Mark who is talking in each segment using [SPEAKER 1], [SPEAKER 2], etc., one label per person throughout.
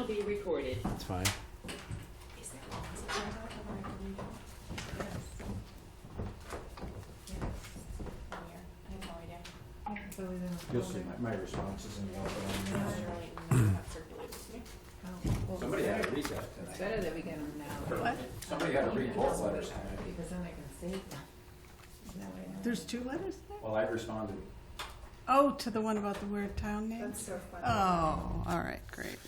[SPEAKER 1] will be recorded.
[SPEAKER 2] That's fine.
[SPEAKER 3] Is there laws about that? I have no idea.
[SPEAKER 4] You'll see my responses in the Somebody had to read that
[SPEAKER 5] It's
[SPEAKER 4] tonight.
[SPEAKER 5] better that we get them now.
[SPEAKER 3] What?
[SPEAKER 4] Somebody had to read both letters tonight.
[SPEAKER 5] Because then I can save them. That way I know.
[SPEAKER 6] There's two letters there?
[SPEAKER 4] Well, I responded.
[SPEAKER 6] Oh, to the one about the weird town name?
[SPEAKER 3] That's so funny.
[SPEAKER 6] Oh, all right, great.
[SPEAKER 3] It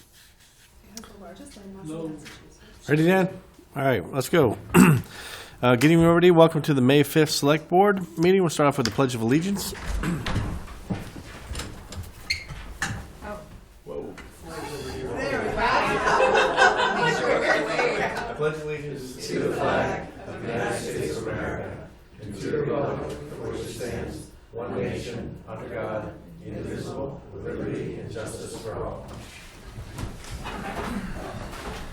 [SPEAKER 3] has the largest landmass in Massachusetts.
[SPEAKER 2] Ready, Dan? All right, let's go. Good evening, everybody. Welcome to the May 5th Select Board meeting. We'll start off with the Pledge of Allegiance. Whoa. I pledge allegiance
[SPEAKER 7] To the flag of the United States of America and to the republic for which it stands, one nation, under God, indivisible, with liberty and justice for all.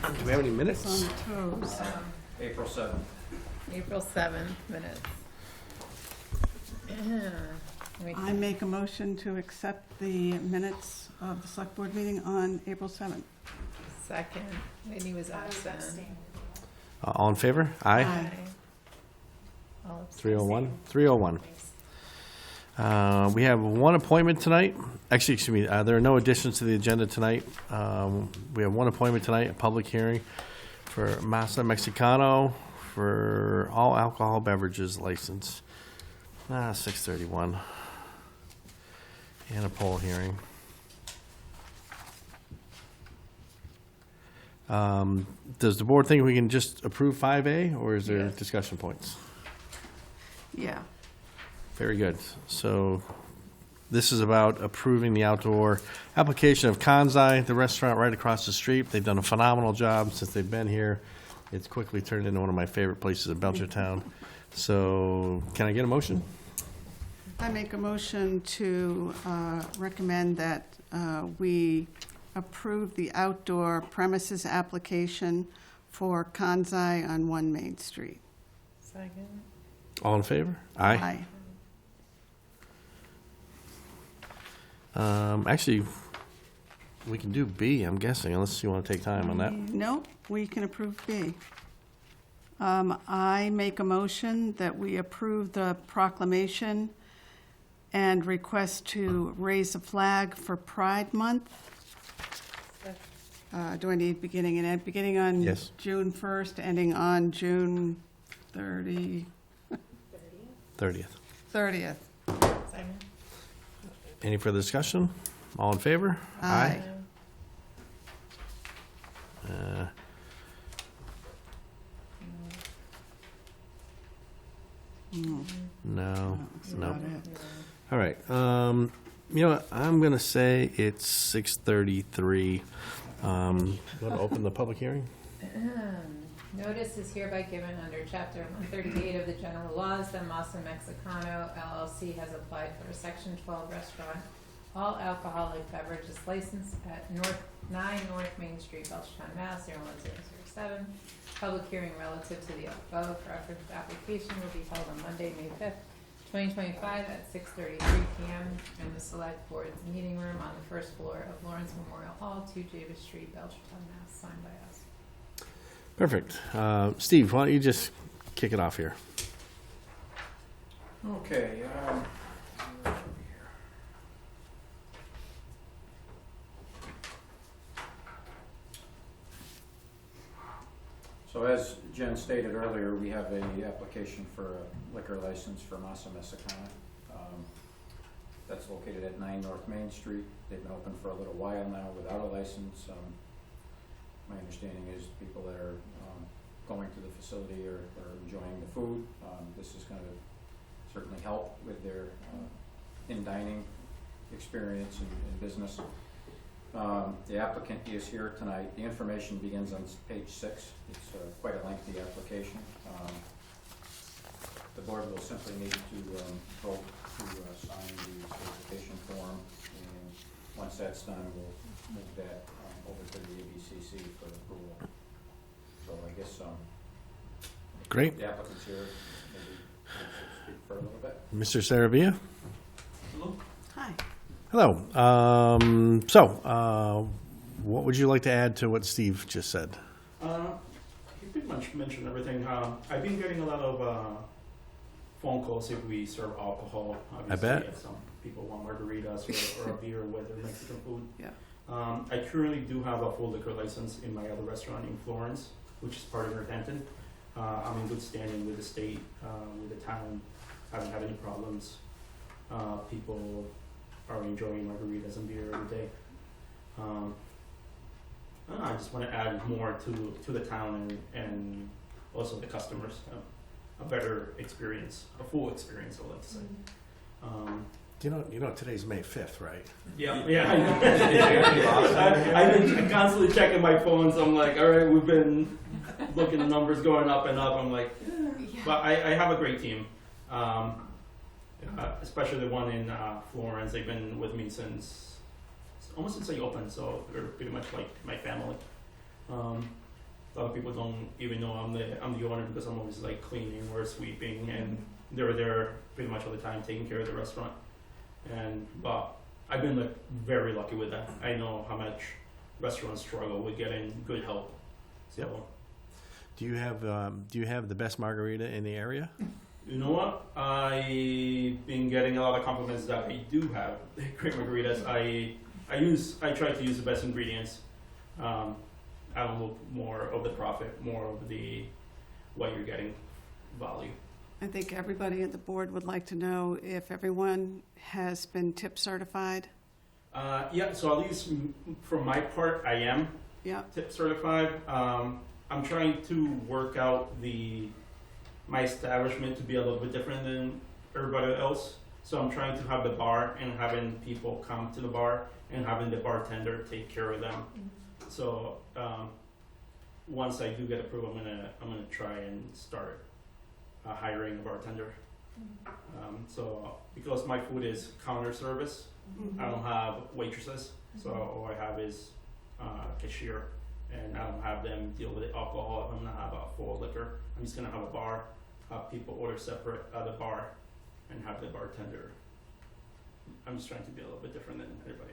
[SPEAKER 2] Do we have any minutes?
[SPEAKER 6] On toes.
[SPEAKER 4] April 7th.
[SPEAKER 5] April 7th minutes. Yeah.
[SPEAKER 6] I make a motion to accept the minutes of the select board meeting on April 7th.
[SPEAKER 5] Second. Whitney was
[SPEAKER 3] I was
[SPEAKER 5] absent.
[SPEAKER 3] abstaining.
[SPEAKER 2] All in favor? Aye.
[SPEAKER 6] Aye.
[SPEAKER 5] All abstain.
[SPEAKER 2] 301. 301. We have one appointment tonight. Actually, excuse me, there are no additions to the agenda tonight. We have one appointment tonight, a public hearing for Masa Mexicano for all alcohol beverages license. 6:31. And a poll hearing. Does the board think we can just approve 5A, or is there
[SPEAKER 6] Yes.
[SPEAKER 2] discussion points?
[SPEAKER 6] Yeah.
[SPEAKER 2] Very good. So this is about approving the outdoor application of Kansai, the restaurant right across the street. They've done a phenomenal job since they've been here. It's quickly turned into one of my favorite places in Belchertown. So can I get a motion?
[SPEAKER 6] I make a motion to recommend that we approve the outdoor premises application for Kansai on 1 Main Street.
[SPEAKER 5] Second.
[SPEAKER 2] All in favor? Aye. Actually, we can do B, I'm guessing, unless you want to take time on that.
[SPEAKER 6] Nope, we can approve B. I make a motion that we approve the proclamation and request to raise a flag for Pride Month. Do I need beginning and end? Beginning on
[SPEAKER 2] Yes.
[SPEAKER 6] June 1st, ending on June 30th.
[SPEAKER 2] 30th.
[SPEAKER 5] Second.
[SPEAKER 2] Any further discussion? All in favor?
[SPEAKER 6] Aye.
[SPEAKER 2] No,
[SPEAKER 6] That's
[SPEAKER 2] no.
[SPEAKER 6] about it.
[SPEAKER 2] All right. You know what? I'm going to say it's 6:33. You want to open the public hearing?
[SPEAKER 5] Notice is hereby given under Chapter 138 of the General Laws that Masa Mexicano LLC has applied for a Section 12 restaurant, all alcoholic beverages license at 9 North Main Street, Belchertown, Mass. 01007. Public hearing relative to the above referenced application will be held on Monday, May 5th, 2025 at 6:33 p.m. in the Select Board's meeting room on the first floor of Lawrence Memorial Hall, 2 Javis Street, Belchertown, Mass. Signed by us.
[SPEAKER 2] Perfect. Steve, why don't you just kick it off here?
[SPEAKER 4] Okay. So as Jen stated earlier, we have a application for a liquor license for Masa Mexicano. That's located at 9 North Main Street. They've been open for a little while now without a license. My understanding is people that are going to the facility are enjoying the food. This is going to certainly help with their in-dining experience and business. The applicant is here tonight. The information begins on page 6. It's quite a lengthy application. The board will simply need to vote to sign the certification form, and once that's done, we'll move that over to the ABCC for approval. So I guess
[SPEAKER 2] Great.
[SPEAKER 4] the applicant's here. Maybe we should speak for a little bit.
[SPEAKER 2] Mr. Saravia?
[SPEAKER 6] Hi.
[SPEAKER 2] Hello. what would you like to add to what Steve just said?
[SPEAKER 1] You pretty much mentioned everything. I've been getting a lot of phone calls if we serve alcohol. Obviously,
[SPEAKER 2] bet.
[SPEAKER 1] yeah, some people want margaritas or a beer with their Mexican food.
[SPEAKER 6] Yeah.
[SPEAKER 1] I currently do have a full liquor license in my other restaurant in Florence, which is part of Northampton. I'm in good standing with the state, with the town. Haven't had any problems. People are enjoying margaritas and beer every day. I just want to add more to the town and also the customers, a better experience, a full experience, I like to say.
[SPEAKER 2] You know today's May 5th, right?
[SPEAKER 1] Yeah. I've been constantly checking my phone, so I'm like, all right, we've been looking at numbers going up and up. I'm like, but I have a great team, especially the one in Florence. They've been with me almost since I opened, so they're pretty much like my family. A lot of people don't even know I'm the owner because I'm always like cleaning or sweeping, and they're there pretty much all the time taking care of the restaurant. But I've been like very lucky with that. I know how much restaurants struggle with getting good help. So,
[SPEAKER 2] Yep. Do you have the best margarita in the area?
[SPEAKER 1] you know what? I've been getting a lot of compliments that I do have great margaritas. I try to use the best ingredients. I don't look more of the profit, more of the what you're getting value.
[SPEAKER 6] I think everybody at the board would like to know if everyone has been tip certified.
[SPEAKER 1] Yeah, so at least for my part, I am
[SPEAKER 6] Yeah,
[SPEAKER 1] tip certified. I'm trying to work out my establishment to be a little bit different than everybody else. So I'm trying to have the bar and having people come to the bar and having the bartender take care of them. So once I do get approved, I'm gonna try and start hiring a bartender. So because my food is counter service, I don't have waitresses. So all I have is cashier, and I don't have them deal with the alcohol. I'm gonna have a full liquor. I'm just gonna have a bar, have people order separate at the bar, and have the bartender. I'm just trying to be a little bit different than everybody.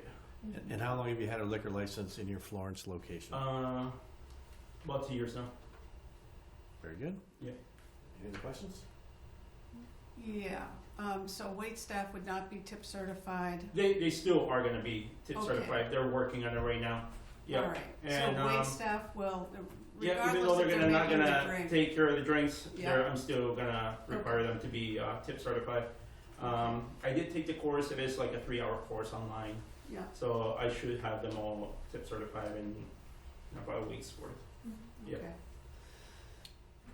[SPEAKER 2] And how long have you had a liquor license in your Florence location?
[SPEAKER 1] About 2 years now.
[SPEAKER 2] Very good.
[SPEAKER 1] Yeah.
[SPEAKER 2] Any other questions?
[SPEAKER 6] yeah. So wait staff would not be tip certified.
[SPEAKER 1] They still are gonna be tip
[SPEAKER 6] Okay.
[SPEAKER 1] certified. They're working on it right now. Yeah.
[SPEAKER 6] All right,
[SPEAKER 1] And,
[SPEAKER 6] so wait staff will,
[SPEAKER 1] Yeah, even
[SPEAKER 6] regardless
[SPEAKER 1] though
[SPEAKER 6] if
[SPEAKER 1] they're
[SPEAKER 6] they're
[SPEAKER 1] not
[SPEAKER 6] making the
[SPEAKER 1] gonna
[SPEAKER 6] drink.
[SPEAKER 1] take care of the drinks,
[SPEAKER 6] Yeah.
[SPEAKER 1] I'm still gonna require them to be tip certified. I did take the course. It is like a 3-hour course online,
[SPEAKER 6] Yeah,
[SPEAKER 1] so I should have them all tip certified in about a week's worth. Yeah.
[SPEAKER 6] okay.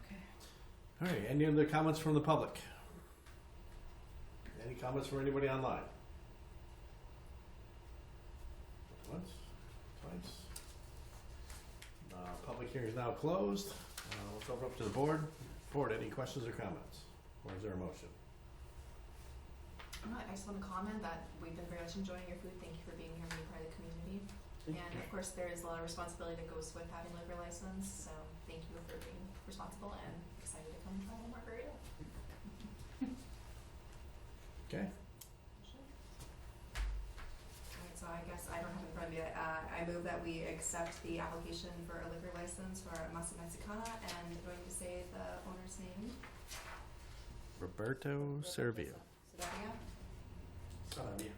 [SPEAKER 6] Okay.
[SPEAKER 2] All right, any other comments from the public? Any comments from anybody online? Once, twice. Public hearing is now closed. Let's open up to the board. Board, any questions or comments? Or is there a motion?
[SPEAKER 3] I just want to comment that we've been very much enjoying your food. Thank you for being here and being part of the community. And of course, there is a lot of responsibility that goes with having a liquor license. So thank you for being responsible and excited to come try a margarita.
[SPEAKER 2] Okay.
[SPEAKER 3] Alright, so I guess I don't have it in front of me. I move that we accept the application for a liquor license for Masa Mexicano, and going to say the owner's name.
[SPEAKER 2] Roberto Servio.
[SPEAKER 3] Sedaria?
[SPEAKER 1] Yeah.
[SPEAKER 3] Sedaria?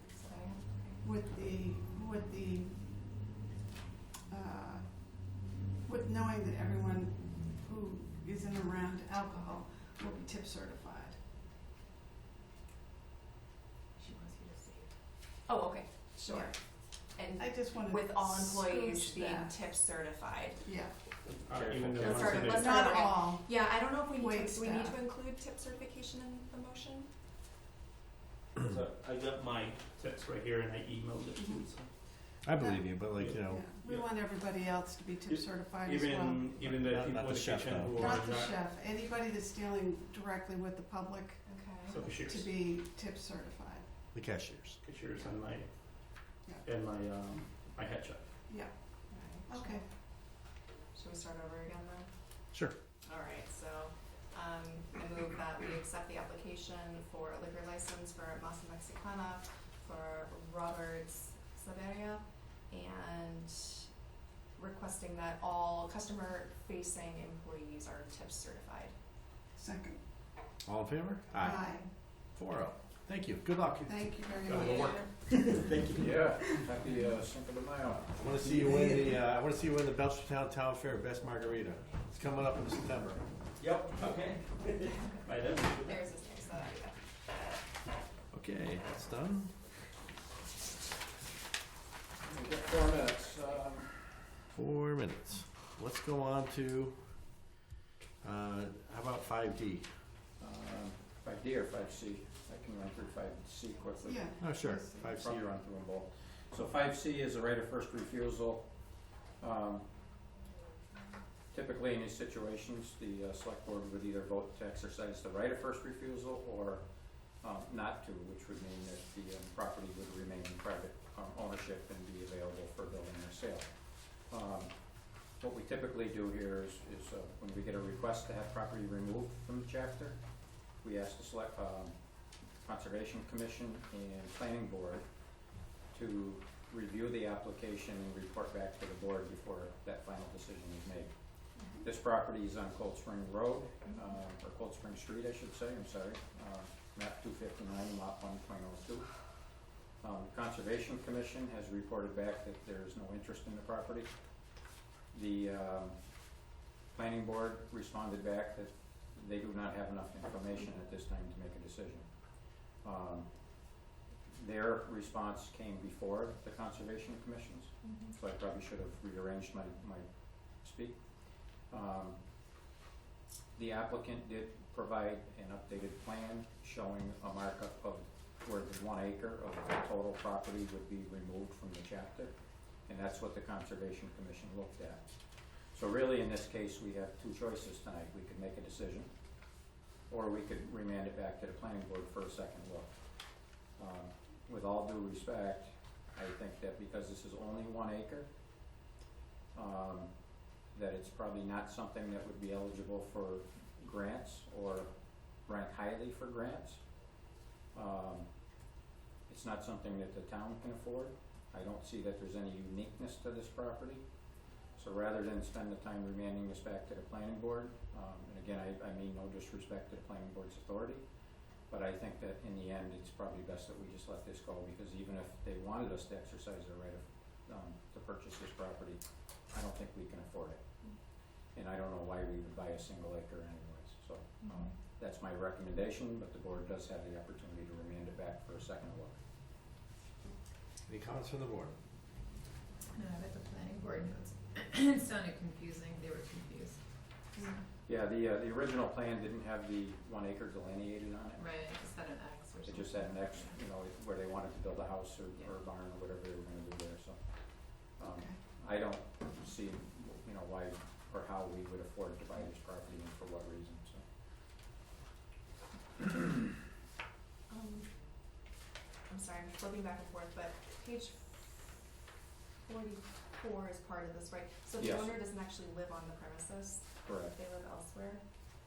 [SPEAKER 6] With knowing that everyone who is in and around alcohol will be tip certified.
[SPEAKER 3] She wants you to say. Oh, okay, sure. And
[SPEAKER 6] I just wanted
[SPEAKER 3] with
[SPEAKER 6] to
[SPEAKER 3] all employees
[SPEAKER 6] scooch
[SPEAKER 3] being
[SPEAKER 6] that.
[SPEAKER 3] tip certified.
[SPEAKER 6] Yeah,
[SPEAKER 1] Even the
[SPEAKER 3] Let's
[SPEAKER 1] ones
[SPEAKER 3] start-
[SPEAKER 1] that
[SPEAKER 3] let's
[SPEAKER 1] they-
[SPEAKER 3] start
[SPEAKER 6] not
[SPEAKER 3] over.
[SPEAKER 6] all.
[SPEAKER 3] Yeah, I don't know if we need
[SPEAKER 6] Wait
[SPEAKER 3] to, do we need
[SPEAKER 6] staff.
[SPEAKER 3] to include tip certification in the motion?
[SPEAKER 1] So I got my tips right here and I emailed it to you. So.
[SPEAKER 2] I believe you, but like, you know,
[SPEAKER 6] Yeah. We want everybody else to be tip certified as well.
[SPEAKER 1] Even the
[SPEAKER 2] Not
[SPEAKER 1] people
[SPEAKER 2] the
[SPEAKER 1] in the
[SPEAKER 2] chef,
[SPEAKER 1] kitchen
[SPEAKER 2] though.
[SPEAKER 1] who are
[SPEAKER 6] Not the
[SPEAKER 1] not.
[SPEAKER 6] chef, anybody that's dealing directly with the public
[SPEAKER 3] Okay.
[SPEAKER 1] So cashiers.
[SPEAKER 6] to be tip certified.
[SPEAKER 2] the cashiers.
[SPEAKER 1] Cashiers and my
[SPEAKER 6] Yeah.
[SPEAKER 1] and my head chef.
[SPEAKER 6] Yeah,
[SPEAKER 3] Alright,
[SPEAKER 6] okay.
[SPEAKER 3] Should we start over again then?
[SPEAKER 2] Sure.
[SPEAKER 3] Alright, so, I move that we accept the application for a liquor license for Masa Mexicana for Robert Sedaria and requesting that all customer-facing employees are tip certified.
[SPEAKER 6] Second.
[SPEAKER 2] All in favor? 4-0. Thank you. Good luck.
[SPEAKER 6] Thank you very
[SPEAKER 1] Got a
[SPEAKER 6] much.
[SPEAKER 1] little work. Thank you.
[SPEAKER 4] Yeah, happy Cinco de Mayo.
[SPEAKER 2] I want to see you win the. I want to see you win the Belchertown Town Fair Best Margarita. It's coming up in September.
[SPEAKER 1] Yep, okay. By then.
[SPEAKER 3] There's this next,
[SPEAKER 2] Okay, that's done.
[SPEAKER 4] We got 4 minutes.
[SPEAKER 2] 4 minutes. Let's go on to. How about 5D?
[SPEAKER 4] 5D or 5C? I can run through 5C quickly.
[SPEAKER 6] Yeah.
[SPEAKER 2] Oh, sure.
[SPEAKER 6] Let's see.
[SPEAKER 2] 5C.
[SPEAKER 4] Run through them both. So 5C is the right of first refusal. Typically in these situations, the select board would either vote to exercise the right of first refusal or not to, which would mean that the property would remain in private ownership and be available for building or sale. What we typically do here is when we get a request to have property removed from the chapter, we ask the select Conservation Commission and Planning Board to review the application and report back to the board before that final decision is made. This property is on Cold Spring Road, or Cold Spring Street, I should say, I'm sorry, map 259, lot 1.02. The Conservation Commission has reported back that there is no interest in the property. The Planning Board responded back that they do not have enough information at this time to make a decision. Their response came before the Conservation Commission's, so I probably should have rearranged my speak. The applicant did provide an updated plan showing a markup of where the 1 acre of the total property would be removed from the chapter, and that's what the Conservation Commission looked at. So really, in this case, we have 2 choices tonight. We could make a decision, or we could remand it back to the planning board for a second look. With all due respect, I think that because this is only 1 acre, that it's probably not something that would be eligible for grants or rank highly for grants. It's not something that the town can afford. I don't see that there's any uniqueness to this property. So rather than spend the time remanding this back to the planning board, and again, I mean no disrespect to the planning board's authority, but I think that in the end, it's probably best that we just let this go, because even if they wanted us to exercise their right of, to purchase this property, I don't think we can afford it. And I don't know why we would buy a single acre anyways, so, that's my recommendation, but the board does have the opportunity to remand it back for a second look.
[SPEAKER 2] Any comments from the board?
[SPEAKER 5] No, I bet the planning board notes. It sounded confusing. They were confused.
[SPEAKER 4] Yeah, the original plan didn't have the 1 acre delineated on it.
[SPEAKER 5] Right, it just had an X or
[SPEAKER 4] It
[SPEAKER 5] something.
[SPEAKER 4] just had an X, where they wanted to build a house or a barn or whatever they were gonna do there, so.
[SPEAKER 6] Okay.
[SPEAKER 4] I don't see, why or how we would afford to buy this property and for what reason, so.
[SPEAKER 3] I'm sorry, I'm flipping back and forth, but page 44 is part of this, right? So the
[SPEAKER 4] Yes.
[SPEAKER 3] owner doesn't actually live on the premises,
[SPEAKER 4] Correct.
[SPEAKER 3] they live elsewhere.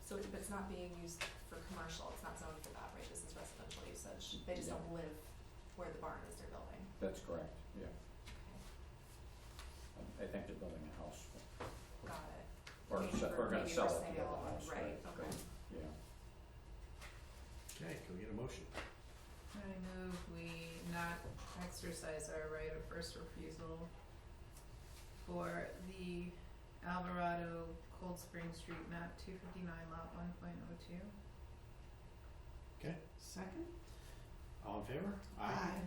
[SPEAKER 3] So but it's not being used for commercial, it's not zoned for that, right? This is residential usage. They just
[SPEAKER 4] Yeah.
[SPEAKER 3] don't live where the barn is they're building.
[SPEAKER 4] That's correct, yeah.
[SPEAKER 3] Okay,
[SPEAKER 4] I think they're building a house,
[SPEAKER 3] got it.
[SPEAKER 4] or
[SPEAKER 3] Maybe
[SPEAKER 4] we're gonna
[SPEAKER 3] maybe
[SPEAKER 4] sell
[SPEAKER 3] for
[SPEAKER 4] it to build a
[SPEAKER 3] sale,
[SPEAKER 4] house,
[SPEAKER 3] right, okay.
[SPEAKER 4] Yeah.
[SPEAKER 2] Okay, can we get a motion?
[SPEAKER 5] I move we not exercise our right of first refusal for the Alvarado Cold Spring Street map 259 lot 1.02.
[SPEAKER 2] Okay,
[SPEAKER 6] Second?
[SPEAKER 2] all in favor?
[SPEAKER 6] Aye.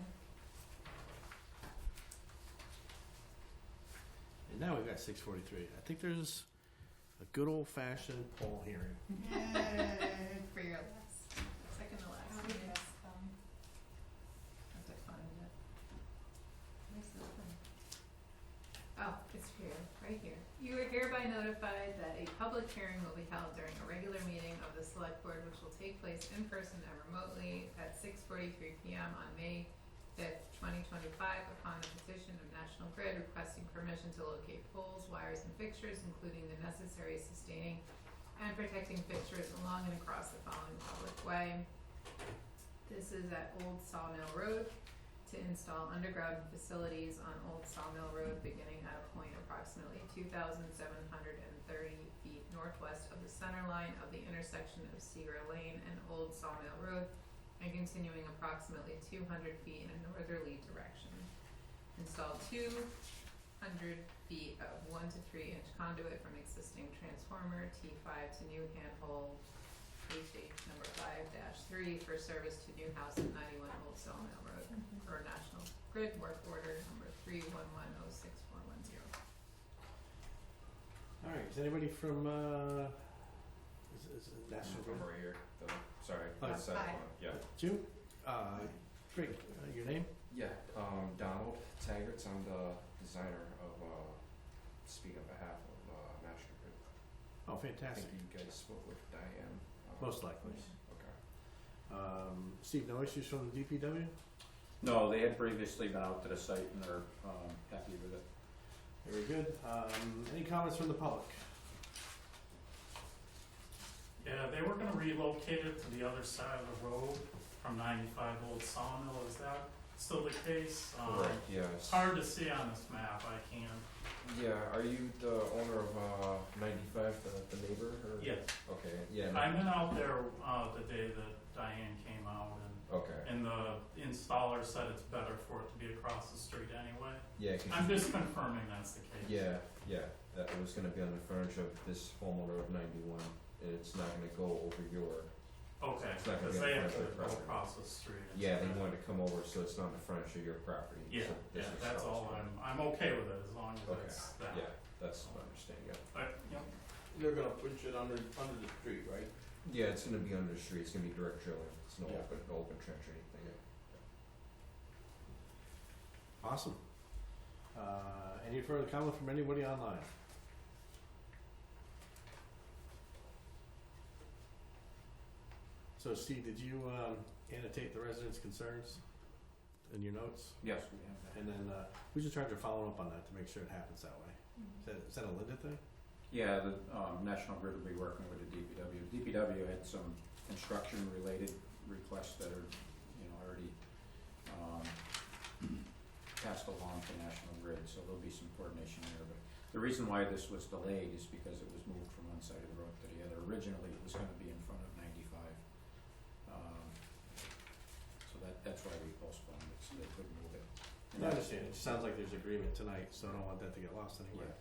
[SPEAKER 2] And now we've got 6:43. I think there's a good old-fashioned poll hearing.
[SPEAKER 6] Yay.
[SPEAKER 5] For your last, second to last.
[SPEAKER 3] How did
[SPEAKER 5] meeting.
[SPEAKER 3] this,
[SPEAKER 5] Have to find it. Where's the thing? Oh, it's here, right here. You are hereby notified that a public hearing will be held during a regular meeting of the select board, which will take place in person and remotely at 6:43 p.m. on May 5th, 2025, upon the petition of National Grid requesting permission to locate poles, wires, and fixtures, including the necessary sustaining and protecting fixtures along and across the following public way. This is at Old Sawmill Road. to install underground facilities on Old Sawmill Road beginning at a point approximately 2,730 feet northwest of the center line of the intersection of Cedar Lane and Old Sawmill Road, and continuing approximately 200 feet in a northerly direction. Install 200 feet of 1 to 3 inch conduit from existing transformer T5 to new handhold HH number 5-3 for service to new house at 91 Old Sawmill Road per National Grid work order number 311064110.
[SPEAKER 2] All right, is anybody from, is it National Grid?
[SPEAKER 8] From right here, sorry,
[SPEAKER 2] Hi.
[SPEAKER 8] the second
[SPEAKER 5] Hi.
[SPEAKER 8] one, yeah.
[SPEAKER 2] Jim? Great, your name?
[SPEAKER 8] Yeah, Donald Taggart's, I'm the designer of, speak on behalf of, National Grid.
[SPEAKER 2] Oh,
[SPEAKER 8] I
[SPEAKER 2] fantastic.
[SPEAKER 8] think you guys spoke with Diane.
[SPEAKER 2] Most likely.
[SPEAKER 8] Okay.
[SPEAKER 2] Steve, no issues from the DPW?
[SPEAKER 4] No, they had previously been out to the site and they're happy with it.
[SPEAKER 2] Very good. Any comments from the public?
[SPEAKER 9] Yeah, they were gonna relocate it to the other side of the road from 95 Old Sawmill. Is that still the case?
[SPEAKER 8] Correct,
[SPEAKER 9] It's
[SPEAKER 8] yes.
[SPEAKER 9] hard to see on this map. I can't.
[SPEAKER 8] Yeah, are you the owner of, 95, the neighbor, or?
[SPEAKER 9] Yes,
[SPEAKER 8] Okay, yeah, no,
[SPEAKER 9] I've been out there the day that Diane came out,
[SPEAKER 8] okay,
[SPEAKER 9] and the installer said it's better for it to be across the street anyway.
[SPEAKER 8] yeah, 'cause
[SPEAKER 9] I'm just confirming that's the case.
[SPEAKER 8] yeah, that it was gonna be on the frontage of this homeowner of 91, and it's not gonna go over your,
[SPEAKER 9] Okay,
[SPEAKER 8] It's not gonna
[SPEAKER 9] because
[SPEAKER 8] be
[SPEAKER 9] they
[SPEAKER 8] on
[SPEAKER 9] have
[SPEAKER 8] the
[SPEAKER 9] to
[SPEAKER 8] front
[SPEAKER 9] go
[SPEAKER 8] of the
[SPEAKER 9] across the street.
[SPEAKER 8] yeah, they wanted to come over so it's not on the frontage of your property.
[SPEAKER 9] Yeah,
[SPEAKER 8] So this
[SPEAKER 9] yeah,
[SPEAKER 8] is
[SPEAKER 9] that's
[SPEAKER 8] how it's
[SPEAKER 9] all.
[SPEAKER 8] going.
[SPEAKER 9] I'm okay with it as long as
[SPEAKER 8] Okay,
[SPEAKER 9] it's that.
[SPEAKER 8] yeah, that's my understanding, yeah.
[SPEAKER 9] But, you know,
[SPEAKER 7] They're gonna push it under the street, right?
[SPEAKER 8] Yeah, it's gonna be under the street, it's gonna be direct drilling, it's no
[SPEAKER 7] Yeah.
[SPEAKER 8] open trench or anything.
[SPEAKER 2] Awesome. Any further comment from anybody online? So Steve, did you annotate the residents' concerns in your notes?
[SPEAKER 4] Yes, we have that.
[SPEAKER 2] And then who's in charge of following up on that to make sure it happens that way? Is that a Linda thing?
[SPEAKER 4] Yeah, the National Grid will be working with the DPW. DPW had some construction-related requests that are, already passed along to National Grid, so there'll be some coordination there. But the reason why this was delayed is because it was moved from one side of the road to the other. Originally, it was going to be in front of 95. So that's why we postponed it, so they couldn't move it.
[SPEAKER 2] I understand. It sounds like there's agreement tonight, so I don't want that to get lost anywhere.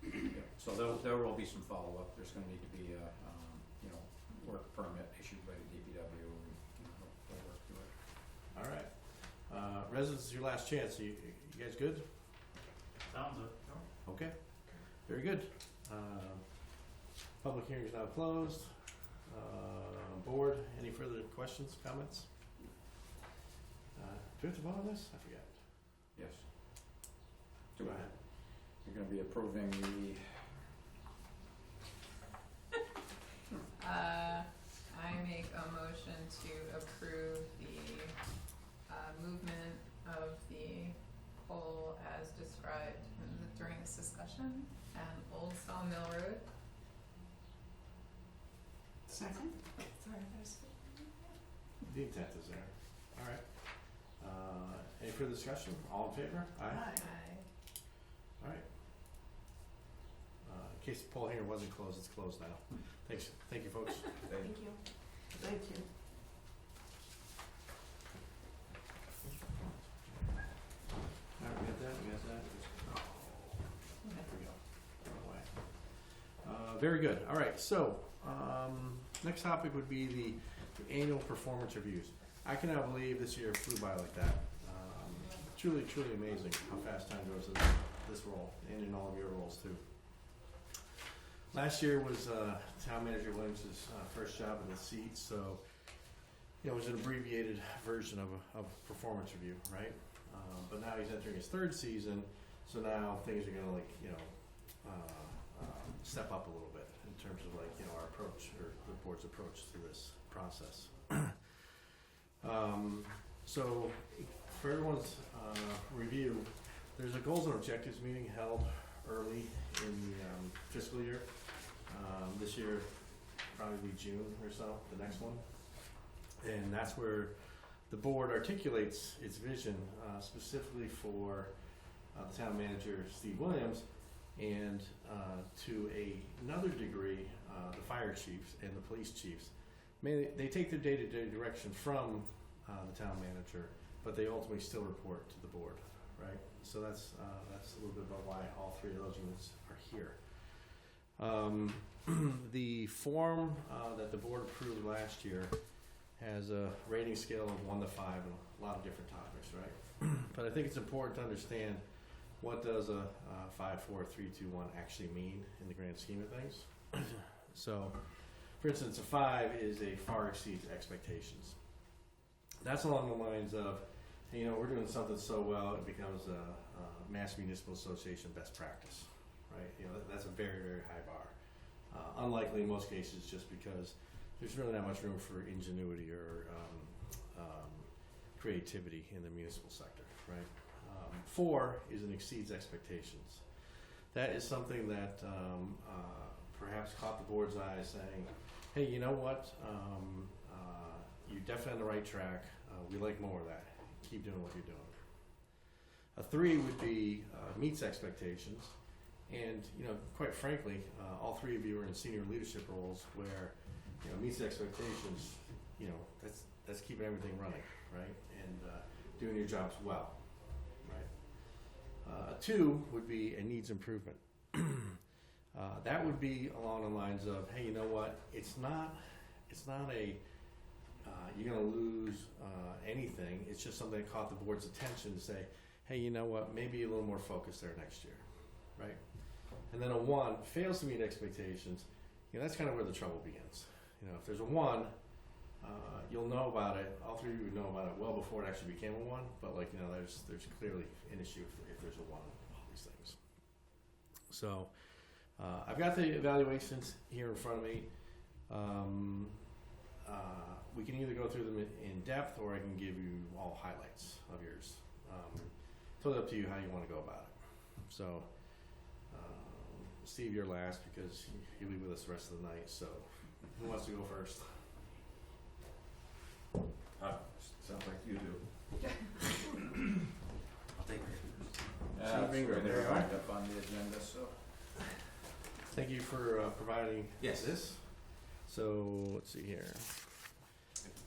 [SPEAKER 4] Yeah. So there will be some follow-up. There's going to need to be a, work permit issued by the DPW, and we'll work through it.
[SPEAKER 2] All right. Residents, it's your last chance. You guys good?
[SPEAKER 9] sounds it.
[SPEAKER 2] Okay. Very good. Public hearing is now closed. Board, any further questions, comments? Do we have to vote on this? I forget.
[SPEAKER 4] Yes.
[SPEAKER 2] Go ahead.
[SPEAKER 4] You're going to be approving the,
[SPEAKER 5] I make a motion to approve the movement of the pole as described during this discussion and Old Sawmill Road.
[SPEAKER 6] Second?
[SPEAKER 5] Sorry, there's.
[SPEAKER 2] The intent is there. All right. Any further discussion? All in favor? Aye. All right. In case the poll here wasn't closed, it's closed now. Thanks. Thank you, folks.
[SPEAKER 3] Thank you.
[SPEAKER 6] Thank you.
[SPEAKER 2] All right, we got that. We got that. There we go. Wrong way. Very good. All right. So next topic would be the annual performance reviews. I cannot believe this year flew by like that. Truly, truly amazing how fast time goes in this role and in all of your roles too. Last year was Town Manager Williams' first job in the seat, so it was an abbreviated version of a performance review, right? But now he's entering his third season, so now things are going to step up a little bit in terms of our approach or the board's approach to this process. So for everyone's review, there's a goals and objectives meeting held early in the fiscal year. This year, probably June or so, the next one. And that's where the board articulates its vision specifically for the town manager, Steve Williams, and to another degree, the fire chiefs and the police chiefs. They take their day-to-day direction from the town manager, but they ultimately still report to the board, right? So that's a little bit about why all three of those units are here. The form that the board approved last year has a rating scale of 1 to 5 and a lot of different topics, right? But I think it's important to understand what does a 5, 4, 3, 2, 1 actually mean in the grand scheme of things. So, for instance, a 5 is a far exceeds expectations. That's along the lines of, hey, you know, we're doing something so well it becomes a Mass Municipal Association best practice, right? You know, that's a very, very high bar. Unlikely in most cases, just because there's really not much room for ingenuity or creativity in the municipal sector, right? 4 is an exceeds expectations. That is something that perhaps caught the board's eye, saying, hey, you know what? You're definitely on the right track. We like more of that. Keep doing what you're doing. A 3 would be meets expectations. And, you know, quite frankly, all three of you are in senior leadership roles where, you know, meets expectations, you know, that's keeping everything running, right? And doing your jobs well, right? A 2 would be a needs improvement. That would be along the lines of, hey, you know what? It's not a you're going to lose anything. It's just something that caught the board's attention to say, hey, you know what? Maybe a little more focus there next year, right? And then a 1 fails to meet expectations. You know, that's kind of where the trouble begins. You know, if there's a 1, you'll know about it. All three of you would know about it well before it actually became a 1. But like, you know, there's clearly an issue if there's a 1 in all these things. So I've got the evaluations here in front of me. We can either go through them in depth, or I can give you all highlights of yours. Totally up to you how you want to go about it. So, Steve, you're last because you'll be with us the rest of the night. So, who wants to go first?
[SPEAKER 7] Sounds like you do.
[SPEAKER 2] I'll take
[SPEAKER 4] Steve Ingram,
[SPEAKER 2] there you
[SPEAKER 4] they're
[SPEAKER 2] are.
[SPEAKER 4] up on the agenda, so.
[SPEAKER 2] Thank you for providing
[SPEAKER 7] Yes.
[SPEAKER 2] this. So, let's see here.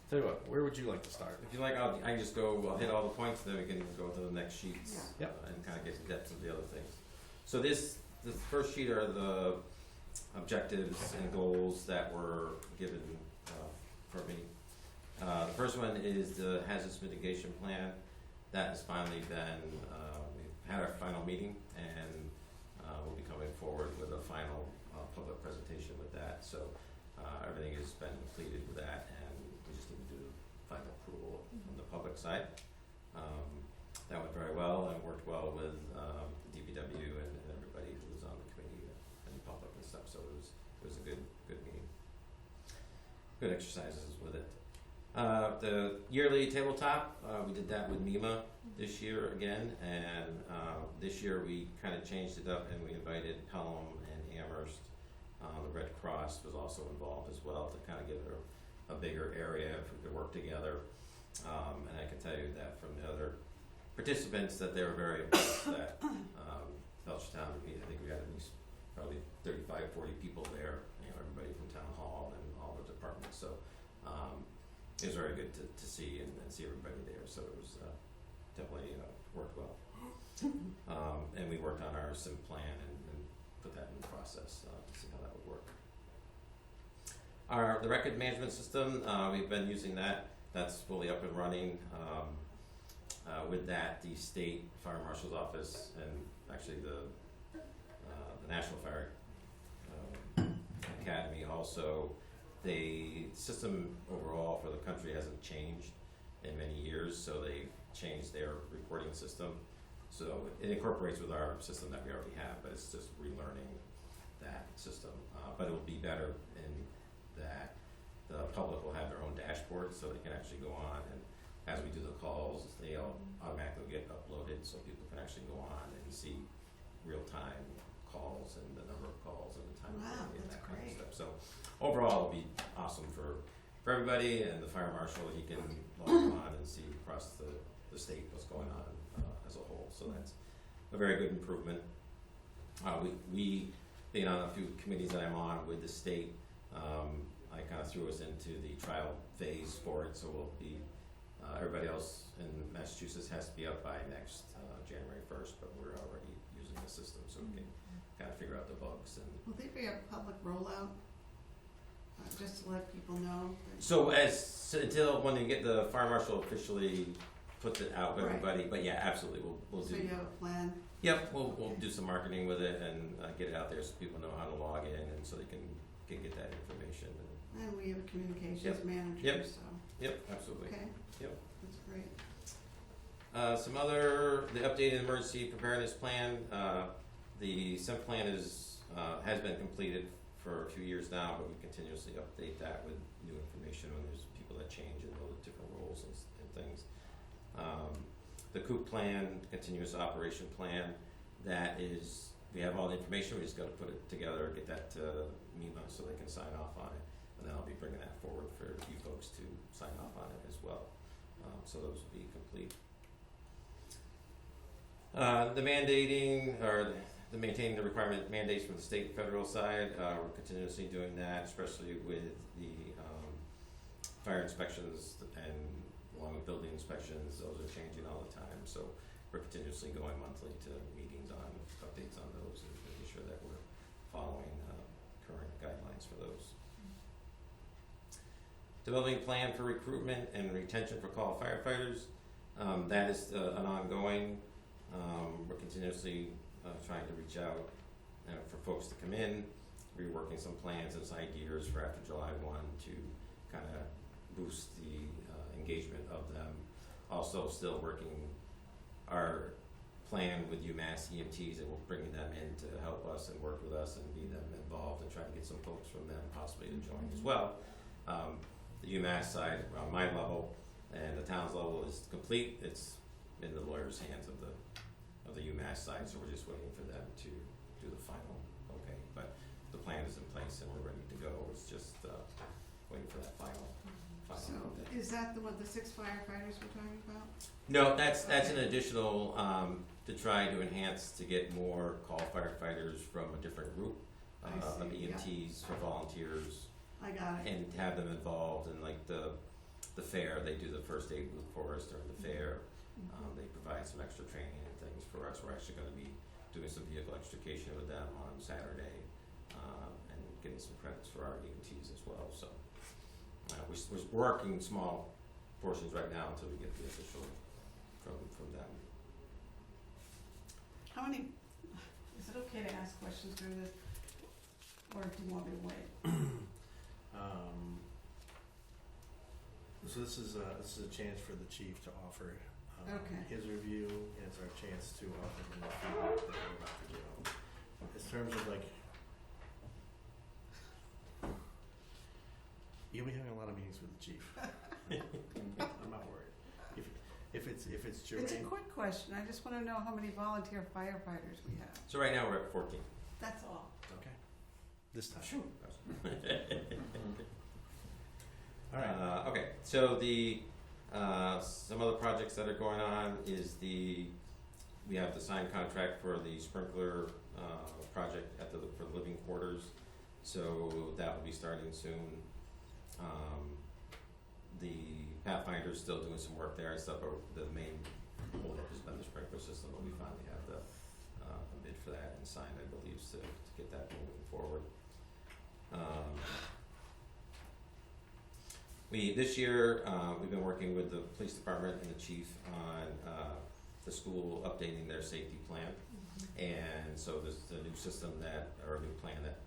[SPEAKER 2] Tell you what, where would you like to start?
[SPEAKER 7] If you like, I can just I'll hit all the points, then we can go to the next sheets.
[SPEAKER 2] Yep.
[SPEAKER 7] And kind of get to depth of the other things. So the first sheet are the objectives and goals that were given for me. The first one is the hazardous mitigation plan. That has finally been, we've had our final meeting, and we'll be coming forward with a final public presentation with that. So everything has been completed with that, and we just need to do final approval from the public side. That went very well and worked well with the DPW and everybody who was on the committee and the public and stuff. So it was a good meeting. Good exercises with it. The yearly tabletop, we did that with MEMA this year again, and this year we kind of changed it up and we invited Pelham and Amherst. The Red Cross was also involved as well to kind of give it a bigger area if we could work together. And I can tell you that from the other participants that they were very impressed that Belchertown, I think we had at least probably 35, 40 people there, you know, everybody from town hall and all the departments. So it was very good to see and see everybody there. So it was definitely worked well. And we worked on our sim plan and put that in the process to see how that would work. The record management system, we've been using that. That's fully up and running. With that, the state fire marshal's office and actually the National Fire Academy also, the system overall for the country hasn't changed in many years, so they changed their reporting system. So it incorporates with our system that we already have, but it's just relearning that system. But it will be better in that the public will have their own dashboard, so they can actually go on, and as we do the calls, they all automatically get uploaded, so people can actually go on and see real-time calls and the number of calls and the time
[SPEAKER 6] Wow,
[SPEAKER 7] and
[SPEAKER 6] that's
[SPEAKER 7] that kind of
[SPEAKER 6] great.
[SPEAKER 7] stuff. So overall, it'll be awesome for for everybody, and the fire marshal, he can log on and see across the state what's going on as a whole, so that's a very good improvement. We being on a few committees that I'm on with the state, I kind of threw us into the trial phase for it, so we'll be, everybody else in Massachusetts has to be up by next January 1st, but we're already using the system, so we can kind of figure out the bugs. And
[SPEAKER 6] Will there be a public rollout? Just to let people know?
[SPEAKER 7] so until when they get the fire marshal officially puts it out with
[SPEAKER 6] Right.
[SPEAKER 7] everybody, but yeah, absolutely, we'll
[SPEAKER 6] So
[SPEAKER 7] do.
[SPEAKER 6] you have a plan?
[SPEAKER 7] Yep, we'll do some marketing with it and get it out there so people know how to log in and so they can get that information.
[SPEAKER 6] And we have a communications
[SPEAKER 7] Yep.
[SPEAKER 6] manager,
[SPEAKER 7] Yep.
[SPEAKER 6] so,
[SPEAKER 7] Yep, absolutely.
[SPEAKER 6] okay.
[SPEAKER 7] Yep.
[SPEAKER 6] That's great.
[SPEAKER 7] The updated emergency preparedness plan, the SIM plan has been completed for a few years now, but we continuously update that with new information when there's people that change and know the different roles and things. The COOP plan, continuous operation plan, that is, we have all the information, we just gotta put it together, get that to MEMA so they can sign off on it. And then I'll be bringing that forward for you folks to sign off on it as well. So those will be complete. The mandating, or the maintaining the requirement mandates from the state and federal side, we're continuously doing that, especially with the fire inspections and along with building inspections, those are changing all the time. So we're continuously going monthly to meetings on updates on those and making sure that we're following current guidelines for those. Developing plan for recruitment and retention for call firefighters, that is an ongoing. We're continuously trying to reach out for folks to come in, reworking some plans and some ideas for after July 1 to kind of boost the engagement of them. Also still working our plan with UMass EMTs, and we're bringing them in to help us and work with us and be them involved and try to get some folks from them possibly to join as well. The UMass side on my level and the town's level is complete. It's in the lawyer's hands of the UMass side, so we're just waiting for them to do the final okay. But the plan is in place and we're ready to go. It's just waiting for that final.
[SPEAKER 6] So, is that the 6 firefighters we're talking about?
[SPEAKER 7] No, that's an additional to try to enhance to get more call firefighters from a different group
[SPEAKER 6] I
[SPEAKER 7] of
[SPEAKER 6] see, yeah.
[SPEAKER 7] EMTs for volunteers.
[SPEAKER 6] I got it.
[SPEAKER 7] And to have them involved in like the fair, they do the first aid booth for us during the fair. They provide some extra training and things for us. We're actually going to be doing some vehicle extrication with them on Saturday and getting some credits for our EMTs as well. So we're working small portions right now until we get the official from them.
[SPEAKER 6] How many, is it okay to ask questions during this, or do you want me to wait?
[SPEAKER 2] So this is a chance for the chief to offer
[SPEAKER 6] Okay.
[SPEAKER 2] his review, and it's our chance to offer him the feedback that we're about to give him. In terms of like, you'll be having a lot of meetings with the chief. I'm not worried. If it's germane.
[SPEAKER 6] It's a quick question. I just want to know how many volunteer firefighters we have.
[SPEAKER 7] So right now we're at 14.
[SPEAKER 6] That's all.
[SPEAKER 2] Okay. This time.
[SPEAKER 6] Sure.
[SPEAKER 2] All right.
[SPEAKER 7] Okay, so the some other projects that are going on is we have the signed contract for the sprinkler project for the living quarters, so that will be starting soon. The Pathfinder's still doing some work there and stuff, but the main holdup has been the sprinkler system, but we finally have a bid for that and signed, I believe, to get that moving forward. This year, we've been working with the police department and the chief on the school updating their safety plan. And so there's a new system or a new plan that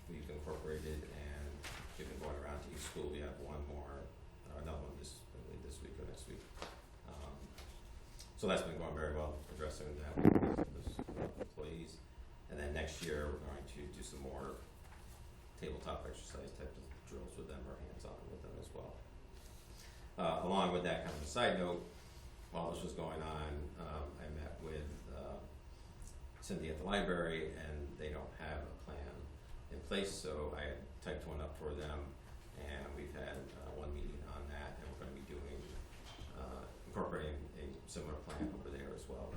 [SPEAKER 7] we've incorporated, and we've been going around to each school. We have one more, another one this week or next week. So that's been going very well, addressing that with employees. And then next year, we're going to do some more tabletop exercise type of drills with them, or hands-on with them as well. Along with that, kind of a side note, while this was going on, I met with Cindy at the library, and they don't have a plan in place, so I had typed one up for them and we've had one meeting on that, and we're gonna be doing, incorporating a similar plan over there as well.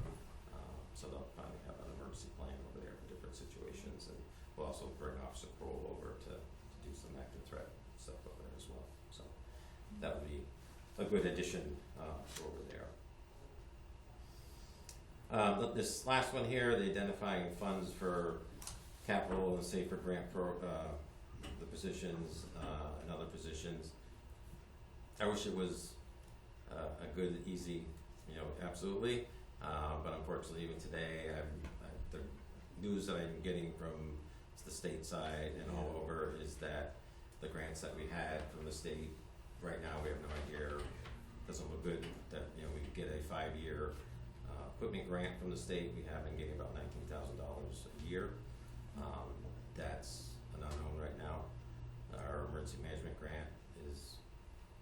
[SPEAKER 7] So they'll finally have an emergency plan over there for different situations, and we'll also bring Officer Kroll over to do some active threat stuff over there as well. So that would be a good addition over there. This last one here, the identifying funds for capital and safer grant for the positions and other positions. I wish it was a good, easy, absolutely. But unfortunately, even today, the news that I'm getting from the state side and all over is that the grants that we had from the state, right now, we have no idea, doesn't look good, that, we could get a 5-year equipment grant from the state. We have been getting about $19,000 a year. That's an unknown right now. Our emergency management grant is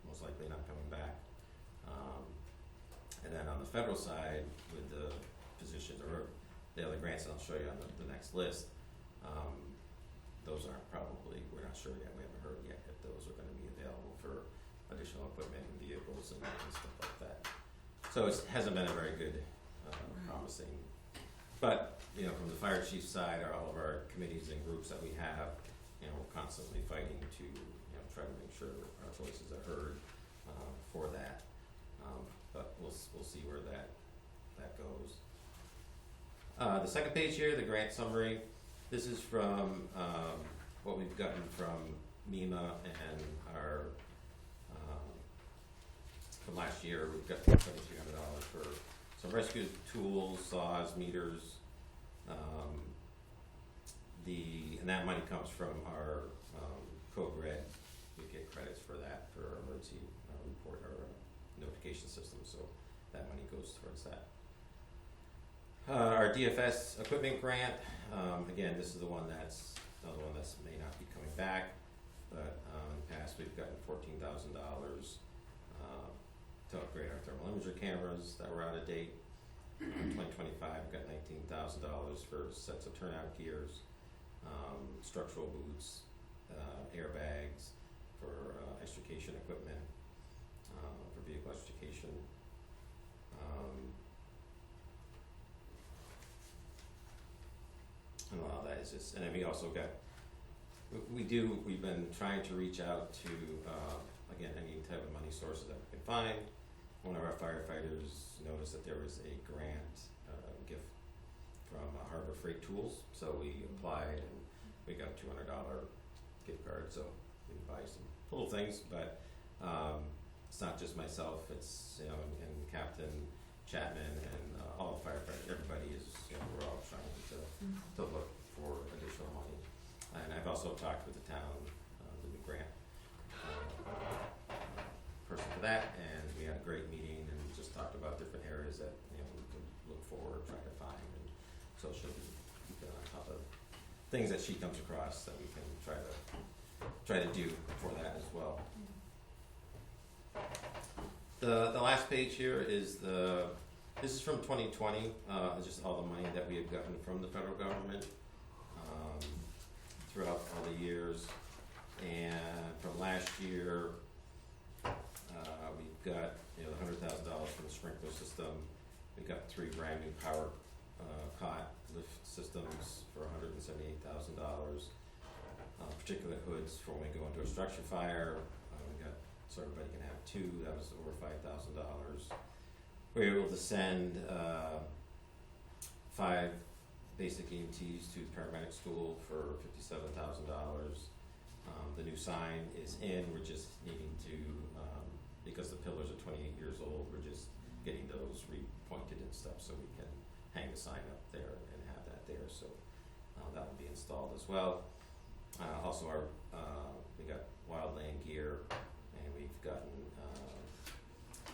[SPEAKER 7] most likely not coming back. And then on the federal side, with the positions or the other grants that I'll show you on the next list, those aren't probably, we're not sure yet, we haven't heard yet if those are gonna be available for additional equipment and vehicles and stuff like that. So it hasn't been a very good, promising, but, from the fire chief side, or all of our committees and groups that we have, we're constantly fighting to, try to make sure our voices are heard, for that. But we'll see where that goes. The second page here, the grant summary. This is from what we've gotten from MEMA and our from last year. We've got $7,300 for some rescue tools, saws, meters. And that money comes from our Code Red. We get credits for that for our emergency report or notification system, so that money goes towards that. Our DFS equipment grant, again, this is the one that's another one that may not be coming back, but in the past we've gotten $14,000 to upgrade our thermal imager cameras that were out of date. In 2025, we've got $19,000 for sets of turnout gears, structural boots, airbags for extrication equipment, for vehicle extrication. And a lot of that is just, and then we also got, we've been trying to reach out to, again, any type of money sources that we can find. One of our firefighters noticed that there was a grant gift from Harbor Freight Tools, so we applied and we got a $200 gift card, so we can buy some little things, but it's not just myself, it's, and Captain Chapman and all the firefighters, everybody is, we're all trying to look for additional money. And I've also talked with the town, the new grant person for that, and we had a great meeting and just talked about different areas that, we could look for, try to find, and so she'll be keeping on top of things that she comes across that we can try to do for that as well. The last page here is this is from 2020, just all the money that we have gotten from the federal government throughout all the years. And from last year, we've got $100,000 from the sprinkler system. We've got 3 brand new power cot lift systems for $178,000. Particulate hoods for when we go into a structure fire. We got so everybody can have 2. That was over $5,000. We were able to send 5 basic EMTs to the paramedic school for $57,000. The new sign is in. We're just needing to, because the pillars are 28 years old, we're just getting those repointed and stuff so we can hang the sign up there and have that there. So that will be installed as well. Also, we got wildland gear, and we've gotten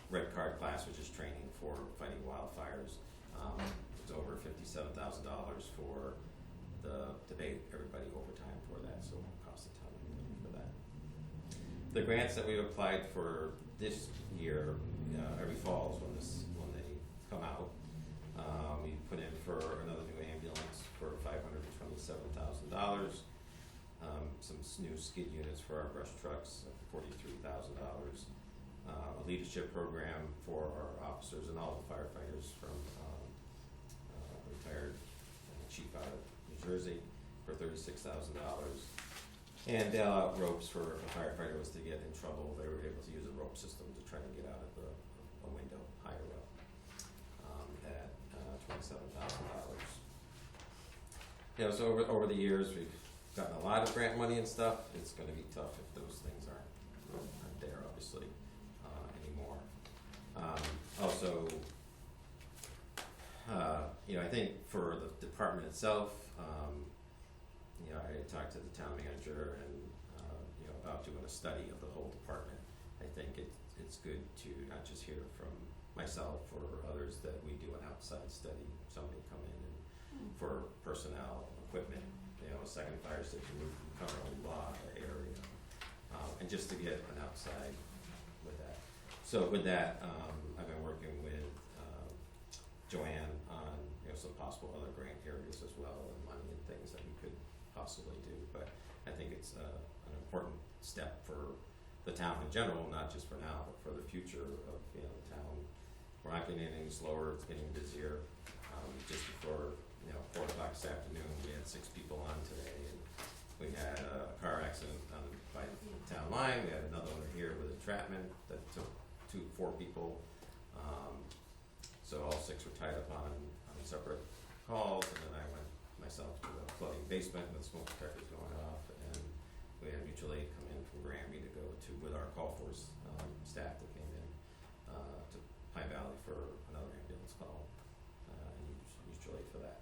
[SPEAKER 7] Red Card class, which is training for fighting wildfires. It's over $57,000 for to pay everybody overtime for that, so it won't cost a ton of money for that. The grants that we've applied for this year, every fall is when they come out. We put in for another new ambulance for $527,000. some new skid units for our brush trucks, $43,000. A leadership program for our officers and all the firefighters from retired chief out of New Jersey for $36,000. And bail out ropes for a firefighter was to get in trouble. They were able to use a rope system to try and get out of a window higher up at $27,000. You know, so over the years, we've gotten a lot of grant money and stuff. It's going to be tough if those things aren't there, obviously, anymore. Also, you know, I think for the department itself, you know, I talked to the town manager and you know, about doing a study of the whole department. I think it's good to not just hear from myself or others, that we do an outside study. Somebody come in and for personnel, equipment, you know, a second fire station, we cover a lot of area, and just to get an outside with that. So with that, I've been working with Joanne on, you know, some possible other grant areas as well, and money and things that we could possibly do. But I think it's an important step for the town in general, not just for now, but for the future of, you know, the town. We're not getting any slower; it's getting busier. Just before, you know, 4 o'clock this afternoon, we had 6 people on today, and we had a car accident by the town line. We had another one here with entrapment that took 4 people. So all 6 were tied up on separate calls, and then I went myself to the flooding basement with smoke detectors going off, and we had mutual aid come in from Granby to go to with our call force staff that came in to Pine Valley for another ambulance call, and mutual aid for that.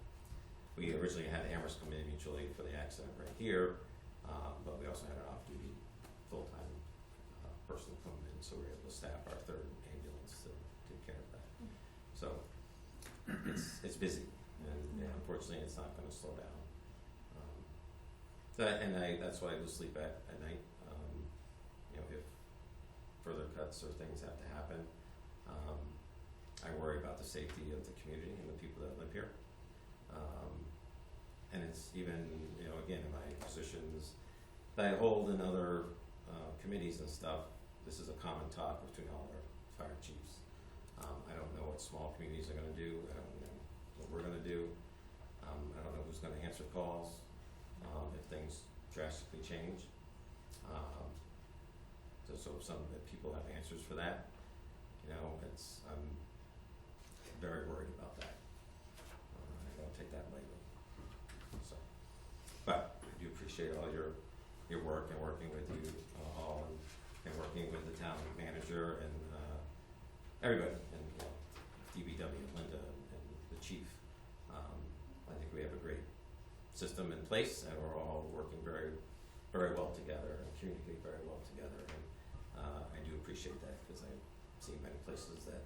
[SPEAKER 7] We originally had Amherst come in mutual aid for the accident right here, but we also had an off-duty full-time person come in, so we were able to staff our 3rd ambulance to take care of that. So it's busy, and unfortunately, it's not going to slow down. That's why I lose sleep at night. You know, if further cuts or things have to happen, I worry about the safety of the community and the people that live here. And it's even, you know, again, in my positions that I hold in other committees and stuff, this is a common talk between all our fire chiefs. I don't know what small communities are going to do. I don't know what we're going to do. I don't know who's going to answer calls if things drastically change. So some of the people have answers for that. You know, I'm very worried about that. I don't take that lightly. So, but I do appreciate all your work and working with you all, and working with the town manager and everybody, and you know, DBW, Linda, and the chief. I think we have a great system in place, and we're all working very, very well together and communicate very well together. And I do appreciate that, because I've seen many places that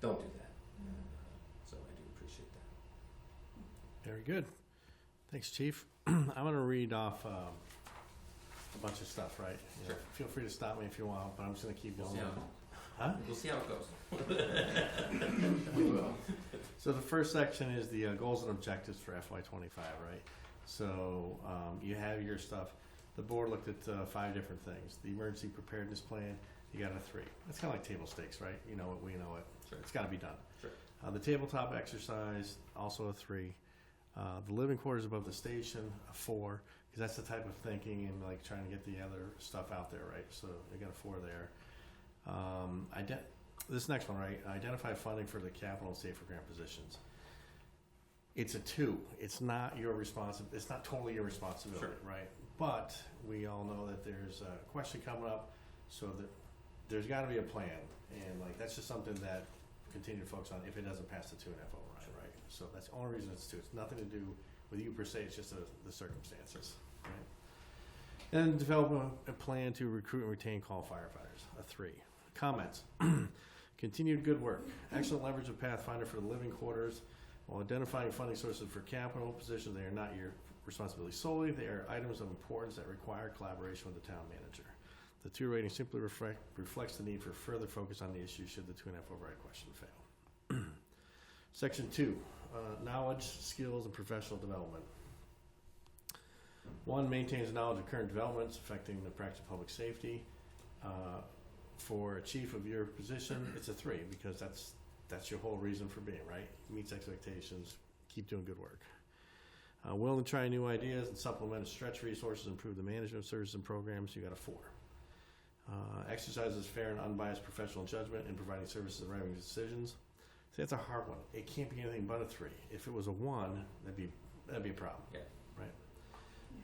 [SPEAKER 7] don't do that. So I do appreciate that.
[SPEAKER 2] Very good. Thanks, Chief. I'm going to read off a bunch of stuff, right? You know,
[SPEAKER 7] Sure.
[SPEAKER 2] feel free to stop me if you want, but I'm just going to keep going.
[SPEAKER 7] Huh? We'll see how it goes.
[SPEAKER 2] We will. So the first section is the goals and objectives for FY25, right? So you have your stuff. The board looked at 5 different things. The emergency preparedness plan, you got a 3. That's kind of like table stakes, right? You know it, we know it.
[SPEAKER 7] Sure.
[SPEAKER 2] It's got to be done.
[SPEAKER 7] Sure.
[SPEAKER 2] The tabletop exercise, also a 3. The living quarters above the station, a 4, because that's the type of thinking and like trying to get the other stuff out there, right? So you got a 4 there. This next one, right? Identify funding for the capital and safer grant positions. It's a 2. It's not your responsibility. It's not totally your responsibility,
[SPEAKER 7] Sure.
[SPEAKER 2] right? But we all know that there's a question coming up, so that there's got to be a plan, and like that's just something that continue to focus on if it doesn't pass the 2.5 override, right? So that's the only reason it's 2. It's nothing to do with you per se. It's just the circumstances, right? And develop a plan to recruit and retain call firefighters, a 3. Comments. Continued good work. Excellent leverage of Pathfinder for the living quarters. While identifying funding sources for capital positions, they are not your responsibility solely. They are items of importance that require collaboration with the town manager. The 2 rating simply reflects the need for further focus on the issue should the 2.5 override question fail. Section 2, knowledge, skills, and professional development. 1, maintains knowledge of current developments affecting the practice of public safety. For a chief of your position, it's a 3 because that's your whole reason for being, right? Meets expectations, keep doing good work. Willing to try new ideas and supplement and stretch resources, improve the management of services and programs, you got a 4. Exercises fair and unbiased professional judgment in providing services and writing decisions. See, that's a hard one. It can't be anything but a 3. If it was a 1, that'd be a problem.
[SPEAKER 7] Yeah.
[SPEAKER 2] Right.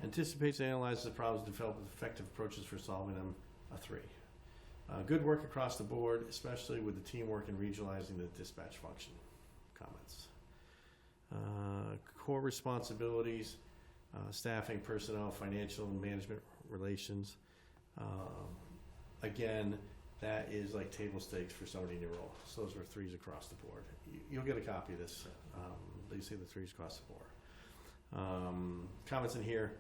[SPEAKER 2] Anticipates and analyzes the problems, develops effective approaches for solving them, a 3. Good work across the board, especially with the teamwork and regionalizing the dispatch function. Comments. Core responsibilities, staffing, personnel, financial and management relations. Again, that is like table stakes for somebody in your role. So those are 3s across the board. You'll get a copy of this. They say the 3s across the board. Comments in here.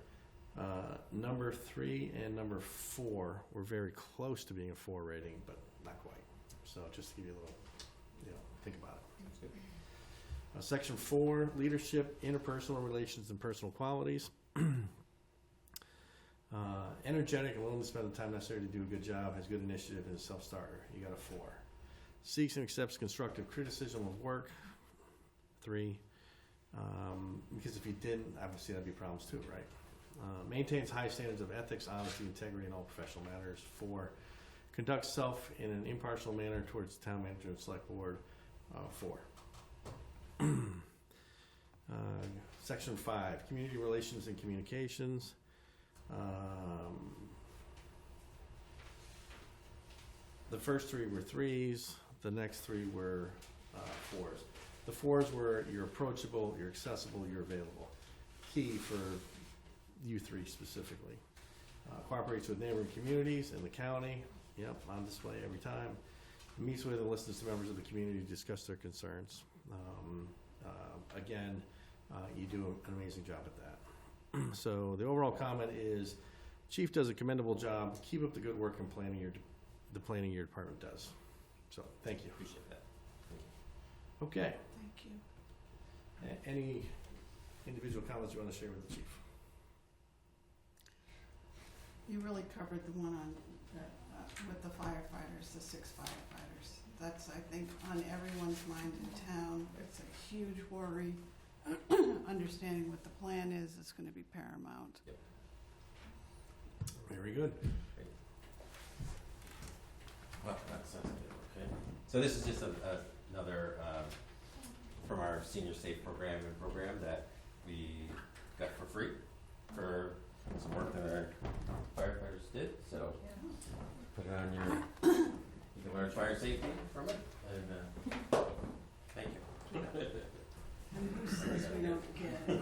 [SPEAKER 2] Number 3 and number 4 were very close to being a 4 rating, but not quite. So just to give you a little, think about it.
[SPEAKER 7] That's good.
[SPEAKER 2] Section 4, leadership, interpersonal relations, and personal qualities. Energetic and willing to spend the time necessary to do a good job, has good initiative, and is a self-starter. You got a 4. Seeks and accepts constructive criticism of work. 3. Because if you didn't, obviously that'd be problems too, right? Maintains high standards of ethics, honesty, integrity in all professional matters. 4. Conducts self in an impartial manner towards the town manager and select board. 4. Section 5, community relations and communications. The first 3 were 3s. The next 3 were 4s. The 4s were you're approachable, you're accessible, you're available. Key for you 3 specifically. Cooperates with neighboring communities and the county. Yep, on display every time. Meets with and listens to members of the community to discuss their concerns. Again, you do an amazing job at that. So the overall comment is, Chief does a commendable job. Keep up the good work and the planning your department does. So thank you.
[SPEAKER 7] Appreciate that.
[SPEAKER 2] Okay.
[SPEAKER 6] Thank you.
[SPEAKER 2] Any individual comments you want to share with the chief?
[SPEAKER 6] You really covered the one on with the firefighters, the 6 firefighters. That's, I think, on everyone's mind in town. It's a huge worry. Understanding what the plan is going to be paramount.
[SPEAKER 7] Yep.
[SPEAKER 2] Very good.
[SPEAKER 7] Great. Well, that sounds good. Okay. So this is just another from our senior safe program that we got for free for some work that our firefighters did. So put it on your. You can learn fire safety from it, and thank you.
[SPEAKER 6] And who says we don't get it?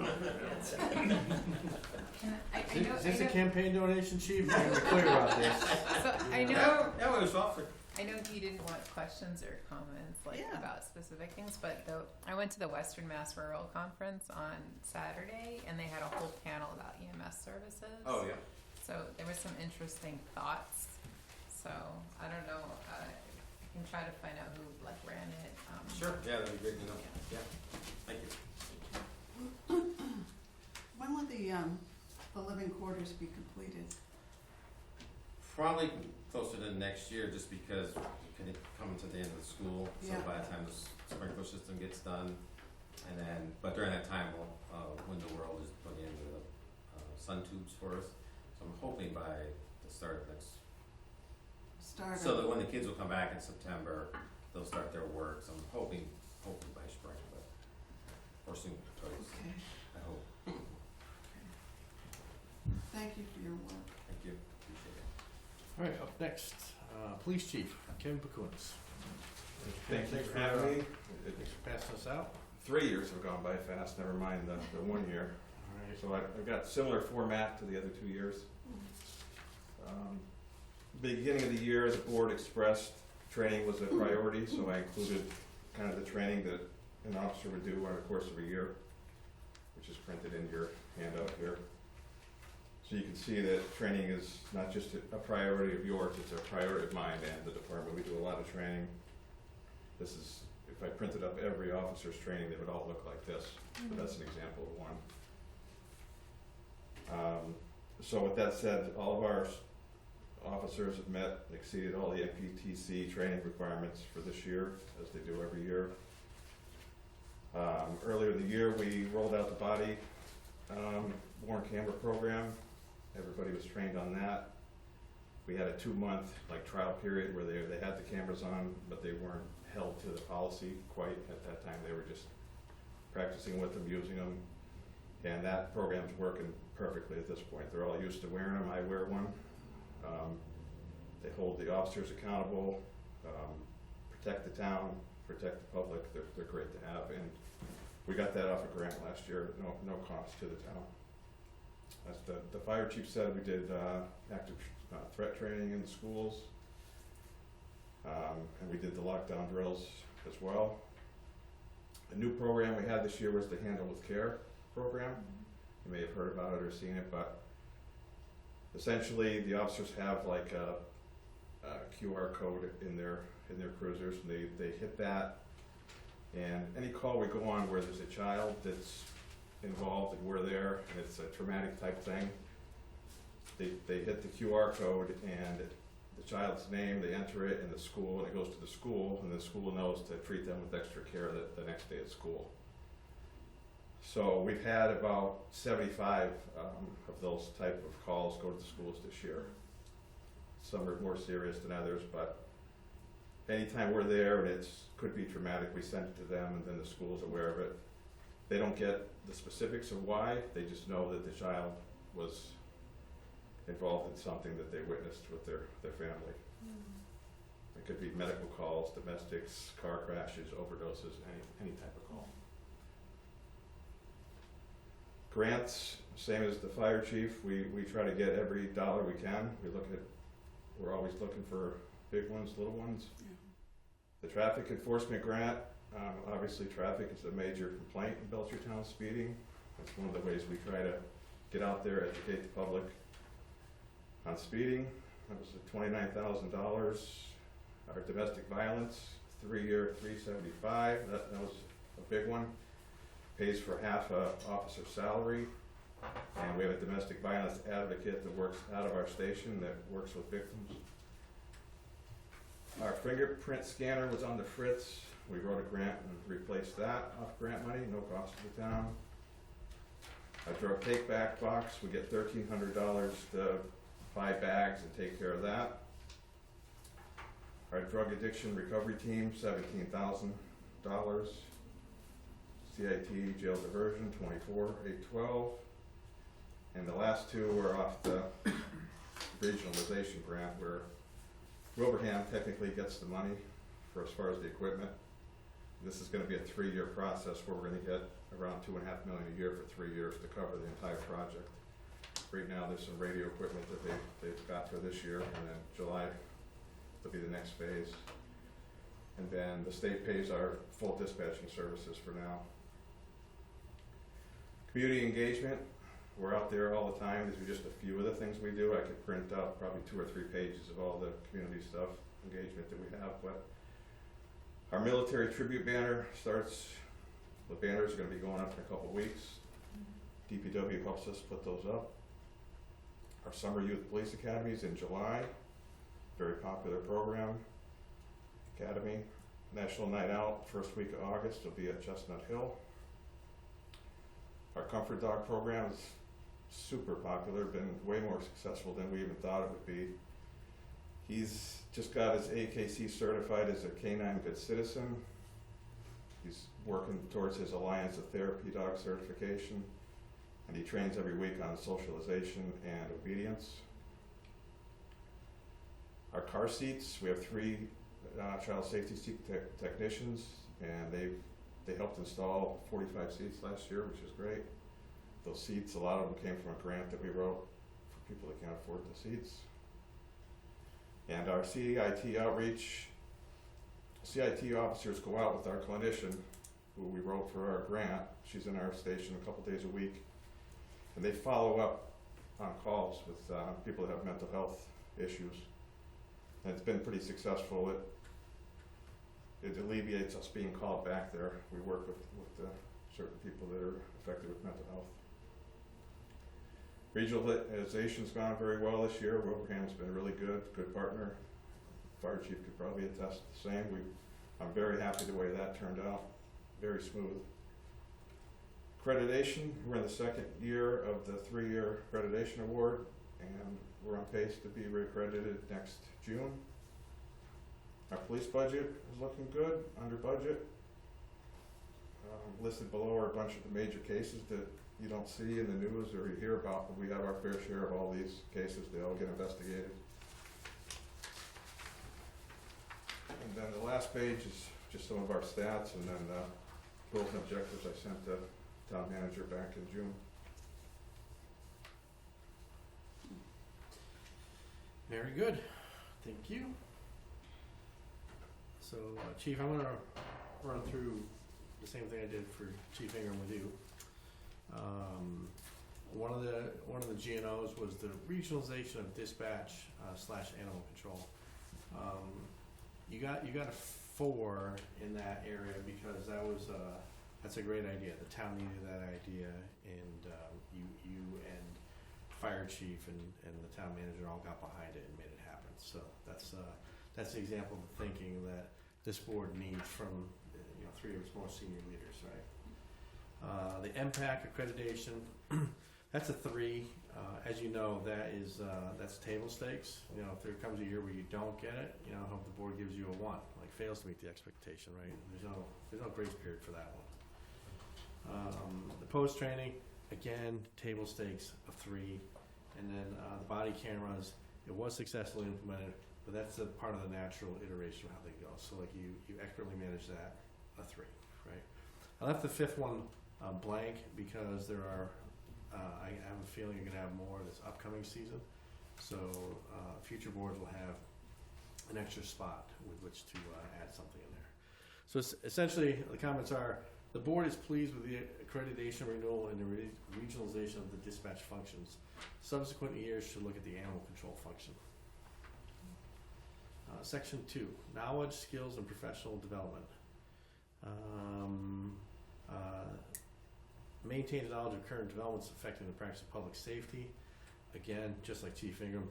[SPEAKER 2] Is this a campaign donation, chief? We're clear about this.
[SPEAKER 5] So I know,
[SPEAKER 7] Yeah, it was offered.
[SPEAKER 5] I know you didn't want questions or comments
[SPEAKER 6] Yeah.
[SPEAKER 5] about specific things, but I went to the Western Mass Rural Conference on Saturday, and they had a whole panel about EMS services.
[SPEAKER 7] Oh yeah.
[SPEAKER 5] So there were some interesting thoughts. So I don't know. I can try to find out who ran it.
[SPEAKER 7] Sure. Yeah, that'd be great to know.
[SPEAKER 5] Yeah.
[SPEAKER 7] Yeah. Thank you.
[SPEAKER 6] When will the living quarters be completed?
[SPEAKER 7] Probably closer to next year, just because we're kind of coming to the end of the school. So
[SPEAKER 6] Yeah.
[SPEAKER 7] by the time the sprinkler system gets done, and then, but during that time, Window World is putting in the sun tubes for us. So I'm hoping by the start of next, so that when the kids will come back in September, they'll start their work. So I'm hoping by spring, but or soon.
[SPEAKER 6] Okay.
[SPEAKER 7] I hope.
[SPEAKER 6] Thank you for your work.
[SPEAKER 7] Thank you. Appreciate it.
[SPEAKER 2] All right, up next, Police Chief Kevin Pacunas.
[SPEAKER 10] Thank you for having me.
[SPEAKER 2] Thanks for passing us out.
[SPEAKER 10] 3 years have gone by fast, never mind the 1 year.
[SPEAKER 2] All right.
[SPEAKER 10] So I've got similar format to the other 2 years. Beginning of the year, the board expressed training was a priority, so I included kind of the training that an officer would do over the course of a year, which is printed in your handout here. So you can see that training is not just a priority of yours, it's a priority of mine and the department. We do a lot of training. This is, if I printed up every officer's training, they would all look like this. But that's an example of one. So with that said, all of our officers have met, exceeded all the MPTC training requirements for this year, as they do every year. Earlier in the year, we rolled out the body worn camera program. Everybody was trained on that. We had a 2-month trial period where they had the cameras on, but they weren't held to the policy quite at that time. They were just practicing with them, using them, and that program's working perfectly at this point. They're all used to wearing them. I wear one. They hold the officers accountable, protect the town, protect the public. They're great to have, and we got that off a grant last year, no cost to the town. As the fire chief said, we did active threat training in the schools, and we did the lockdown drills as well. A new program we had this year was the Handle with Care program. You may have heard about it or seen it, but essentially the officers have a QR code in their cruisers, and they hit that, and any call we go on where there's a child that's involved and we're there and it's a traumatic type thing, they hit the QR code and the child's name, they enter it in the school, and it goes to the school, and the school knows to treat them with extra care the next day at school. So we've had about 75 of those type of calls go to the schools this year. Some are more serious than others, but anytime we're there and it could be traumatic, we send it to them, and then the school's aware of it. They don't get the specifics of why, they just know that the child was involved in something that they witnessed with their family. It could be medical calls, domestics, car crashes, overdoses, any type of call. Grants, same as the fire chief, we try to get every dollar we can. We're always looking for big ones, little ones.
[SPEAKER 6] Yeah.
[SPEAKER 10] The traffic enforcement grant, obviously traffic is a major complaint in Belchertown, speeding. That's one of the ways we try to get out there, educate the public on speeding. That was $29,000. Our domestic violence, 3-year, $375. That was a big one. Pays for half a officer's salary. And we have a domestic violence advocate that works out of our station that works with victims. Our fingerprint scanner was on the fritz. We wrote a grant and replaced that off grant money, no cost to the town. Our drug take back box, we get $1,300 to buy bags and take care of that. Our drug addiction recovery team, $17,000. CIT jail diversion, $24,812. And the last two were off the regionalization grant, where Wilbraham technically gets the money for as far as the equipment. This is going to be a 3-year process where we're going to get around $2.5 million a year for 3 years to cover the entire project. Right now, there's some radio equipment that they've got for this year, and then July will be the next phase. And then the state pays our full dispatching services for now. Community engagement, we're out there all the time. These are just a few of the things we do. I could print out probably 2 or 3 pages of all the community stuff, engagement that we have. But our military tribute banner starts, the banners are going to be going up in a couple of weeks. DPW helps us put those up. Our Summer Youth Police Academy is in July. Very popular program. Academy. National Night Out, first week of August, will be at Chestnut Hill. Our Comfort Dog program is super popular, been way more successful than we even thought it would be. He's just got his AKC certified as a Canine Good Citizen. He's working towards his Alliance of Therapy Dog certification, and he trains every week on socialization and obedience. Our car seats, we have 3 child safety seat technicians, and they helped install 45 seats last year, which is great. Those seats, a lot of them came from a grant that we wrote for people that can't afford the seats. And our CIT outreach, CIT officers go out with our clinician, who we wrote for our grant. She's in our station a couple days a week, and they follow up on calls with people that have mental health issues. And it's been pretty successful. It alleviates us being called back there. We work with certain people that are affected with mental health. Regionalization's gone very well this year. Wilbraham's been really good partner. Fire chief could probably attest the same. I'm very happy the way that turned out, very smooth. Accreditation, we're in the second year of the 3-year accreditation award, and we're on pace to be reaccredited next June. Our police budget is looking good, under budget. Listed below are a bunch of the major cases that you don't see in the news or you hear about, but we have our fair share of all these cases. They all get investigated. And then the last page is just some of our stats, and then goals and objectives I sent the town manager back in June.
[SPEAKER 2] Very good. Thank you. So, Chief, I'm gonna run through the same thing I did for Chief Ingram with you. One of the GNOs was the regionalization of dispatch / animal control. You got a 4 in that area because that's a great idea. The town needed that idea, and you and fire chief and the town manager all got behind it and made it happen. So that's the example of thinking that this board needs from 3 of its more senior leaders, right? The MPAC accreditation, that's a 3. As you know, that's table stakes. If there comes a year where you don't get it, I hope the board gives you a 1, like fails to meet the expectation, right? There's no grace period for that one. The post training, again, table stakes of 3, and then the body cameras, it was successfully implemented, but that's a part of the natural iteration of how they go. So like you expertly manage that, a 3, right? I left the 5th one blank because there are, I have a feeling you're gonna have more this upcoming season. So future boards will have an extra spot with which to add something in there. So essentially, the comments are, the board is pleased with the accreditation renewal and the regionalization of the dispatch functions. Subsequent years should look at the animal control function. Section 2, knowledge, skills, and professional development. Maintain knowledge of current developments affecting the practice of public safety. Again, just like Chief Ingram,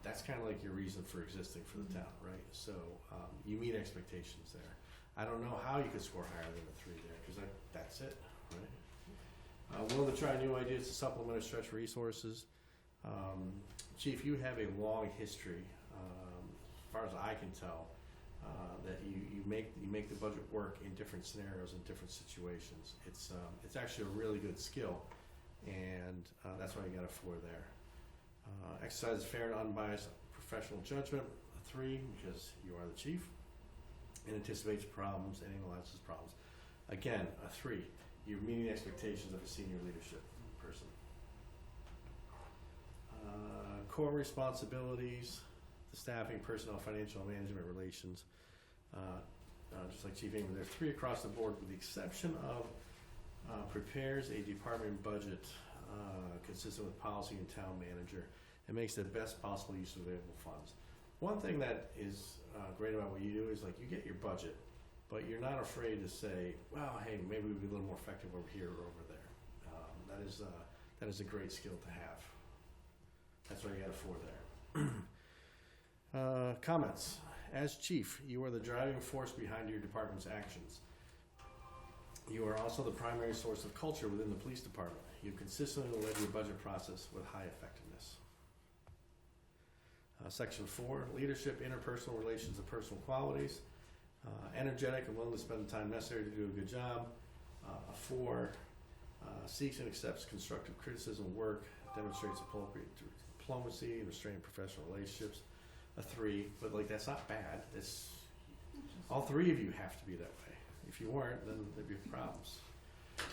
[SPEAKER 2] that's kind of like your reason for existing for the town, right? So you meet expectations there. I don't know how you could score higher than a 3 there, because that's it, right? Willing to try new ideas to supplement or stretch resources. Chief, you have a long history, as far as I can tell, that you make the budget work in different scenarios and different situations. It's actually a really good skill, and that's why you got a 4 there. Exercise fair and unbiased professional judgment, a 3, because you are the chief, and anticipates problems and analyzes problems. Again, a 3. You're meeting the expectations of a senior leadership person. Core responsibilities, the staffing, personnel, financial, management, relations. Just like Chief Ingram, there's 3 across the board, with the exception of prepares a department budget consistent with policy and town manager, and makes the best possible use of available funds. One thing that is great about what you do is, like, you get your budget, but you're not afraid to say, well, hey, maybe we'd be a little more effective over here or over there. That is a great skill to have. That's why you got a 4 there. Comments. As chief, you are the driving force behind your department's actions. You are also the primary source of culture within the police department. You consistently led your budget process with high effectiveness. Section 4, leadership, interpersonal relations, and personal qualities. Energetic and willing to spend the time necessary to do a good job. A 4, seeks and accepts constructive criticism, work, demonstrates appropriate diplomacy and restrained professional relationships. A 3, but like, that's not bad. It's all 3 of you have to be that way. If you weren't, then there'd be problems.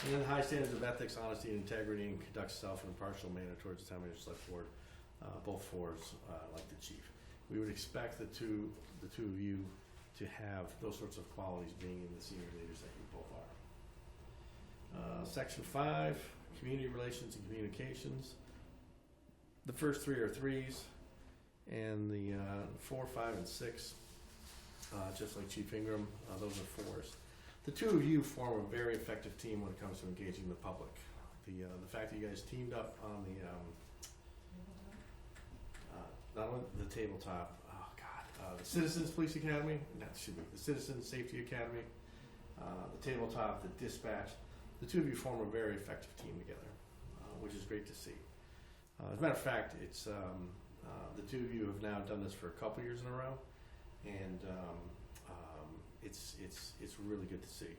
[SPEAKER 2] And then high standards of ethics, honesty, and integrity, and conducts self in an impartial manner towards the town manager select board. Both 4s, like the chief. We would expect the two of you to have those sorts of qualities, being in the senior leaders that you both are. Section 5, community relations and communications. The first 3 are 3s, and the 4, 5, and 6, just like Chief Ingram, those are 4s. The 2 of you form a very effective team when it comes to engaging the public. The fact that you guys teamed up on the tabletop. Oh God, the Citizens Police Academy. That should be the Citizens Safety Academy. The tabletop, the dispatch. The two of you form a very effective team together, which is great to see. As a matter of fact, it's the two of you have now done this for a couple years in a row, and it's really good to see.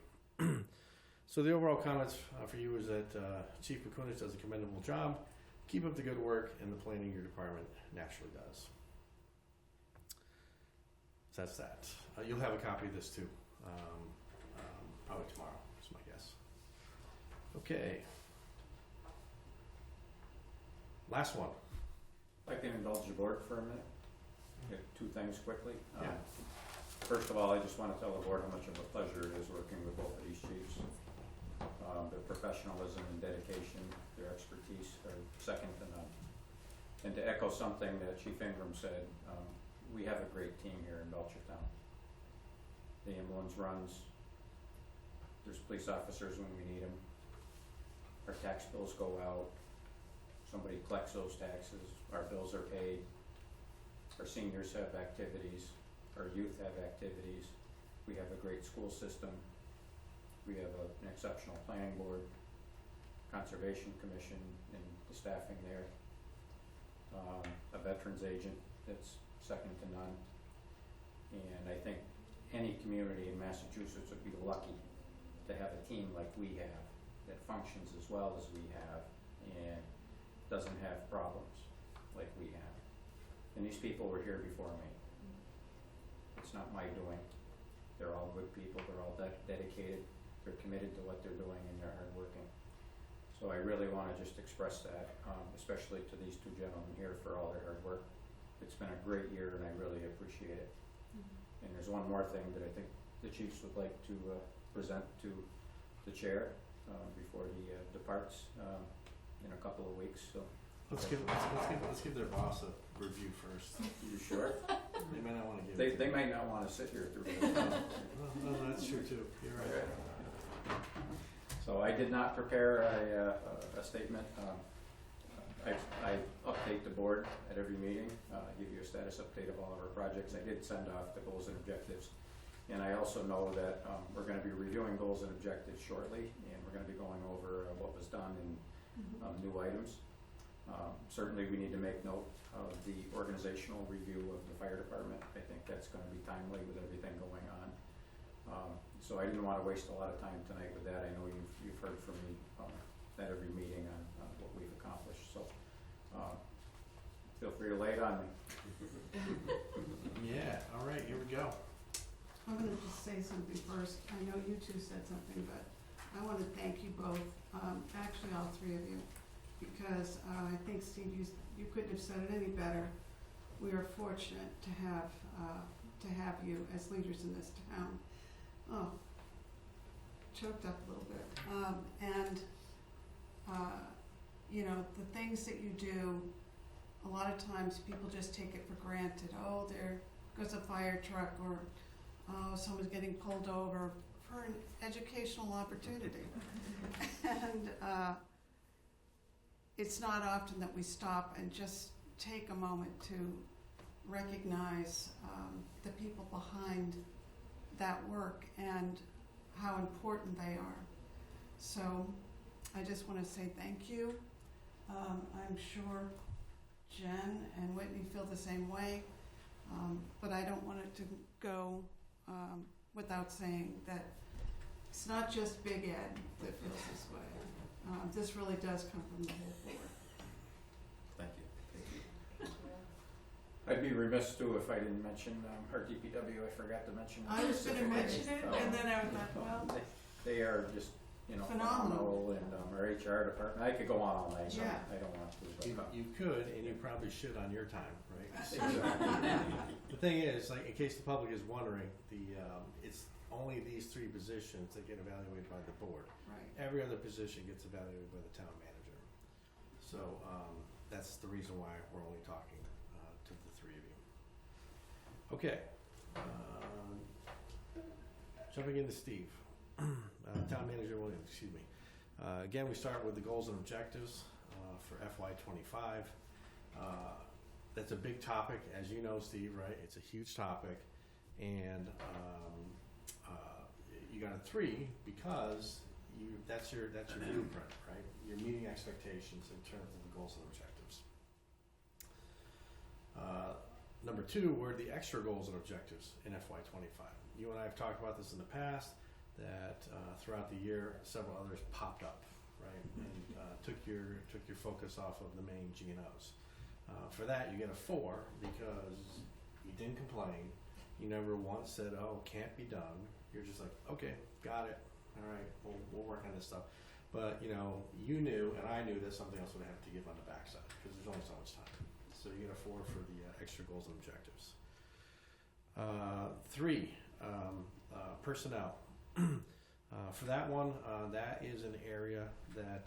[SPEAKER 2] So the overall comments for you is that Chief Pacunas does a commendable job. Keep up the good work, and the planning your department naturally does. So that's that. You'll have a copy of this too, probably tomorrow, is my guess. Okay. Last one.
[SPEAKER 4] I'd like to indulge the board for a minute. Get two things quickly.
[SPEAKER 2] Yeah.
[SPEAKER 4] First of all, I just want to tell the board how much of a pleasure it is working with both of these chiefs. Their professionalism and dedication, their expertise are second to none. And to echo something that Chief Ingram said, we have a great team here in Belchertown. The ambulance runs. There's police officers when we need them. Our tax bills go out. Somebody collects those taxes. Our bills are paid. Our seniors have activities. Our youth have activities. We have a great school system. We have an exceptional planning board, conservation commission, and the staffing there. A veterans agent that's second to none. And I think any community in Massachusetts would be lucky to have a team like we have that functions as well as we have and doesn't have problems like we have. And these people were here before me. It's not my doing. They're all good people. They're all dedicated. They're committed to what they're doing, and they're hardworking. So I really want to just express that, especially to these two gentlemen here for all their hard work. It's been a great year, and I really appreciate it. Mm-hmm. And there's one more thing that I think the chiefs would like to present to the chair before he departs in a couple of weeks. So
[SPEAKER 2] Let's give their boss a review first.
[SPEAKER 4] you sure?
[SPEAKER 2] They might not want to give.
[SPEAKER 4] They might not want to sit here through this.
[SPEAKER 2] No, that's true too. You're right.
[SPEAKER 4] Okay. So I did not prepare a statement. I update the board at every meeting, give you a status update of all of our projects. I did send off the goals and objectives. And I also know that we're going to be reviewing goals and objectives shortly, and we're going to be going over what was done in new items. Certainly we need to make note of the organizational review of the fire department. I think that's going to be timely with everything going on. So I didn't want to waste a lot of time tonight with that. I know you've heard from me at every meeting on what we've accomplished. So feel free to lay it on me.
[SPEAKER 2] Yeah, all right, here we go.
[SPEAKER 6] I'm going to just say something first. I know you two said something, but I want to thank you both, actually all three of you, because I think, Steve, you couldn't have said it any better. We are fortunate to have you as leaders in this town. Oh, choked up a little bit. You know, the things that you do, a lot of times people just take it for granted. Oh, there goes a fire truck, or oh, someone's getting pulled over for an educational opportunity. And it's not often that we stop and just take a moment to recognize the people behind that work and how important they are. So I just want to say thank you. I'm sure Jen and Whitney feel the same way, but I don't want it to go without saying that it's not just Big Ed that feels this way. This really does come from the whole board.
[SPEAKER 4] Thank you. I'd be remiss too if I didn't mention our DPW. I forgot to mention.
[SPEAKER 6] I was going to mention it, and then I thought, well,
[SPEAKER 4] they are just, phenomenal, and our HR department. I could go on all night.
[SPEAKER 6] Yeah.
[SPEAKER 4] I don't want to. But,
[SPEAKER 2] You could, and you probably should on your time, right? The thing is, like, in case the public is wondering, it's only these three positions that get evaluated by the board.
[SPEAKER 6] right.
[SPEAKER 2] Every other position gets evaluated by the town manager. So that's the reason why we're only talking to the three of you. Okay. Jumping into Steve. Town Manager Williams, excuse me. Again, we start with the goals and objectives for FY25. That it's a big topic, as you know, Steve, right? It's a huge topic, and you got a 3 because that's your blueprint, right? You're meeting expectations in terms of the goals and objectives. Number 2 were the extra goals and objectives in FY25. You and I have talked about this in the past, that throughout the year, several others popped up, right? And took your focus off of the main G&Os. For that, you get a 4 because you didn't complain. You never once said, oh, can't be done. You're just like, okay, got it. All right, we'll work on this stuff. But, you know, you knew, and I knew that something else would have to give on the backside because there's only so much time. So you get a 4 for the extra goals and objectives. 3, personnel. For that one, that is an area that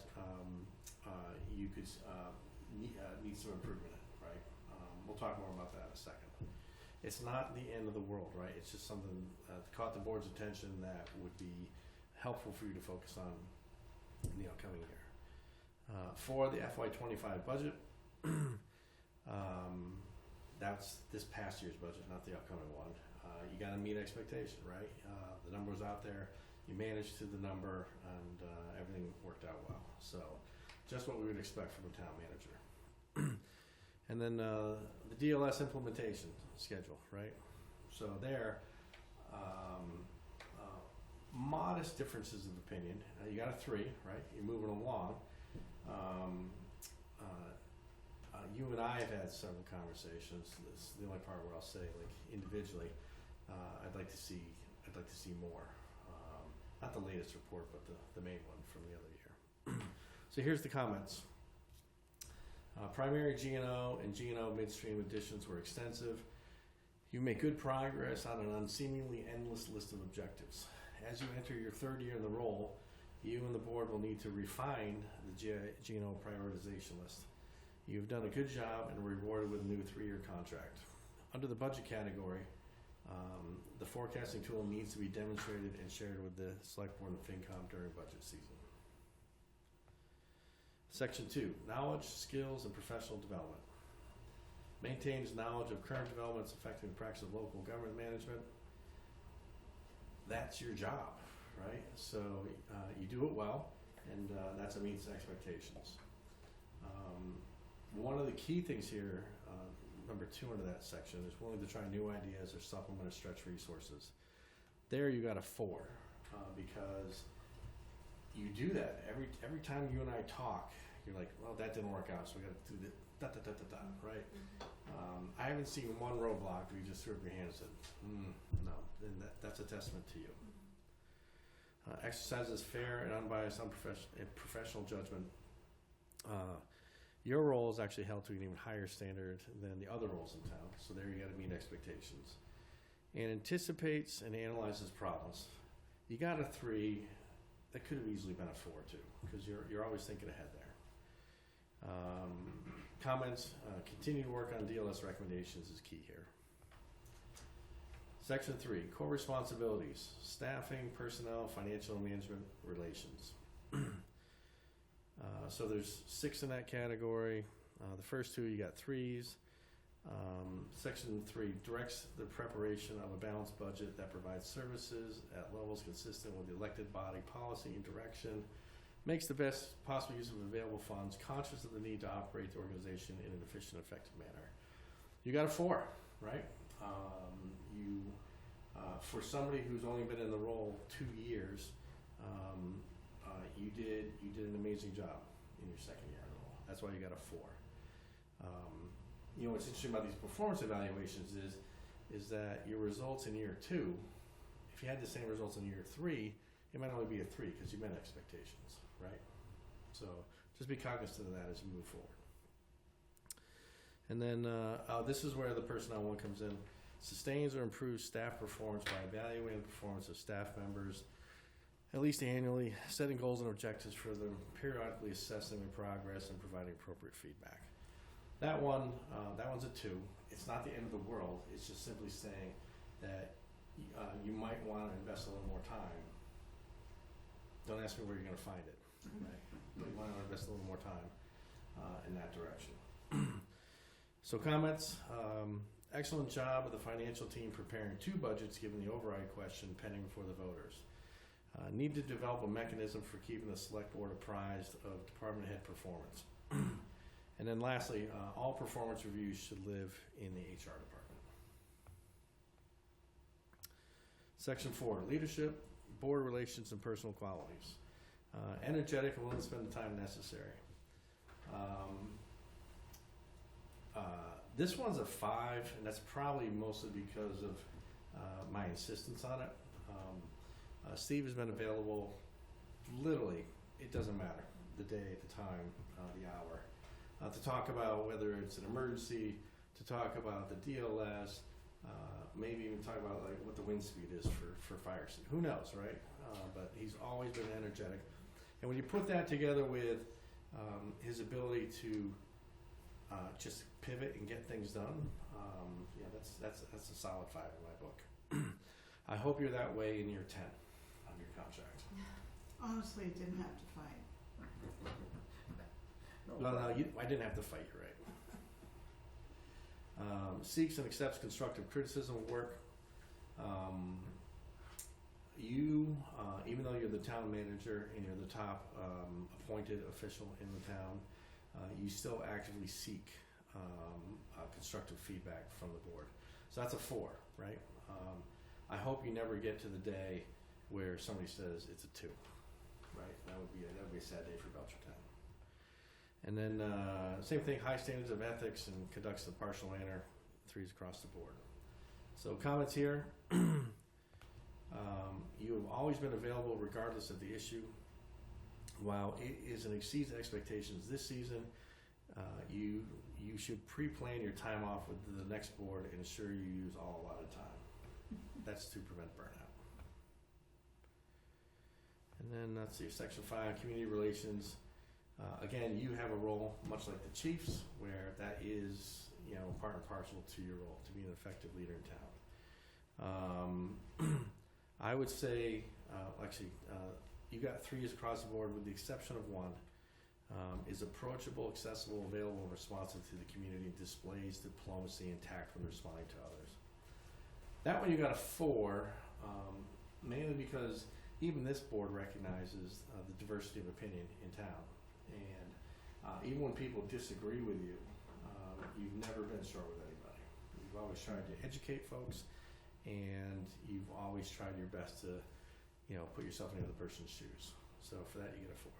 [SPEAKER 2] you could need some improvement in, right? We'll talk more about that in a second. It's not the end of the world, right? It's just something that caught the board's attention that would be helpful for you to focus on in the upcoming year. For the FY25 budget, that's this past year's budget, not the upcoming one. You got to meet expectation, right? The number was out there. You managed to the number, and everything worked out well. So, just what we would expect from a town manager. And then the DLS implementation schedule, right? So there, modest differences of opinion. You got a 3, right? You're moving along. You and I have had several conversations. This is the only part where I'll say, like, individually, I'd like to see more. Not the latest report, but the main one from the other year. So here's the comments. Primary G&O and G&O midstream additions were extensive. You make good progress on an unseemingly endless list of objectives. As you enter your 3rd year in the role, you and the board will need to refine the G&O prioritization list. You've done a good job and rewarded with a new 3-year contract. Under the budget category, the forecasting tool needs to be demonstrated and shared with the Select Board and FinCom during budget season. Section 2, knowledge, skills, and professional development. Maintains knowledge of current developments affecting the practice of local government management. That's your job, right? So you do it well, and that's what meets expectations. One of the key things here, number 2 under that section, is willing to try new ideas or supplement or stretch resources. There you got a 4 because you do that every time you and I talk. You're like, well, that didn't work out, so we got to do the right? I haven't seen one roadblock where you just threw up your hands and said, no, and that's a testament to you. Exercises fair and unbiased, professional judgment. Your role is actually held to an even higher standard than the other roles in town, so there you got to meet expectations. And anticipates and analyzes problems. You got a 3. That could have easily been a 4 too, because you're always thinking ahead there. Comments, continue to work on DLS recommendations is key here. Section 3, core responsibilities, staffing, personnel, financial and management relations. So there's 6 in that category. The first 2, you got 3s. Section 3 directs the preparation of a balanced budget that provides services at levels consistent with the elected body policy and direction, makes the best possible use of available funds, conscious of the need to operate the organization in an efficient, effective manner. You got a 4, right? For somebody who's only been in the role 2 years, you did an amazing job in your 2nd year in the role. That's why you got a 4. You know what's interesting about these performance evaluations is that your results in year 2, if you had the same results in year 3, it might only be a 3 because you met expectations, right? So just be cognizant of that as you move forward. And then this is where the personnel one comes in. Sustains or improves staff performance by evaluating the performance of staff members at least annually, setting goals and objectives for them, periodically assessing their progress, and providing appropriate feedback. That one's a 2. It's not the end of the world. It's just simply saying that you might want to invest a little more time. Don't ask me where you're going to find it. Right? But you want to invest a little more time in that direction. So comments, excellent job of the financial team preparing 2 budgets given the override question pending before the voters. Need to develop a mechanism for keeping the select board apprised of department head performance. And then lastly, all performance reviews should live in the HR department. Section 4, leadership, board relations, and personal qualities. Energetic and willing to spend the time necessary. This one's a 5, and that's probably mostly because of my insistence on it. Steve has been available literally, it doesn't matter, the day, the time, the hour, to talk about whether it's an emergency, to talk about the DLS, maybe even talk about like what the wind speed is for fire. Who knows, right? But he's always been energetic. And when you put that together with his ability to just pivot and get things done, yeah, that's a solid 5 in my book. I hope you're that way in year 10 on your contract.
[SPEAKER 6] Honestly, it didn't have to fight.
[SPEAKER 2] No, I didn't have to fight you, right? Seeks and accepts constructive criticism of work. Even though you're the town manager and you're the top appointed official in the town, you still actively seek constructive feedback from the board. So that's a 4, right? I hope you never get to the day where somebody says it's a 2, right? That would be a sad day for Belchertown. And then same thing, high standards of ethics and conducts in a partial manner, 3s across the board. So comments here. You have always been available regardless of the issue. While it is and exceeds expectations this season, you should pre-plan your time off with the next board and ensure you use all allotted time. That's to prevent burnout. And then let's see, section 5, community relations. Again, you have a role much like the chiefs, where that is, part and parcel to your role to be an effective leader in town. I would say, you got 3s across the board, with the exception of 1. Is approachable, accessible, available, and responsive to the community, displays diplomacy and tact when responding to others. That one you got a 4, mainly because even this board recognizes the diversity of opinion in town. And even when people disagree with you, you've never been short with anybody. You've always tried to educate folks, and you've always tried your best to, put yourself in the other person's shoes. So for that, you get a 4.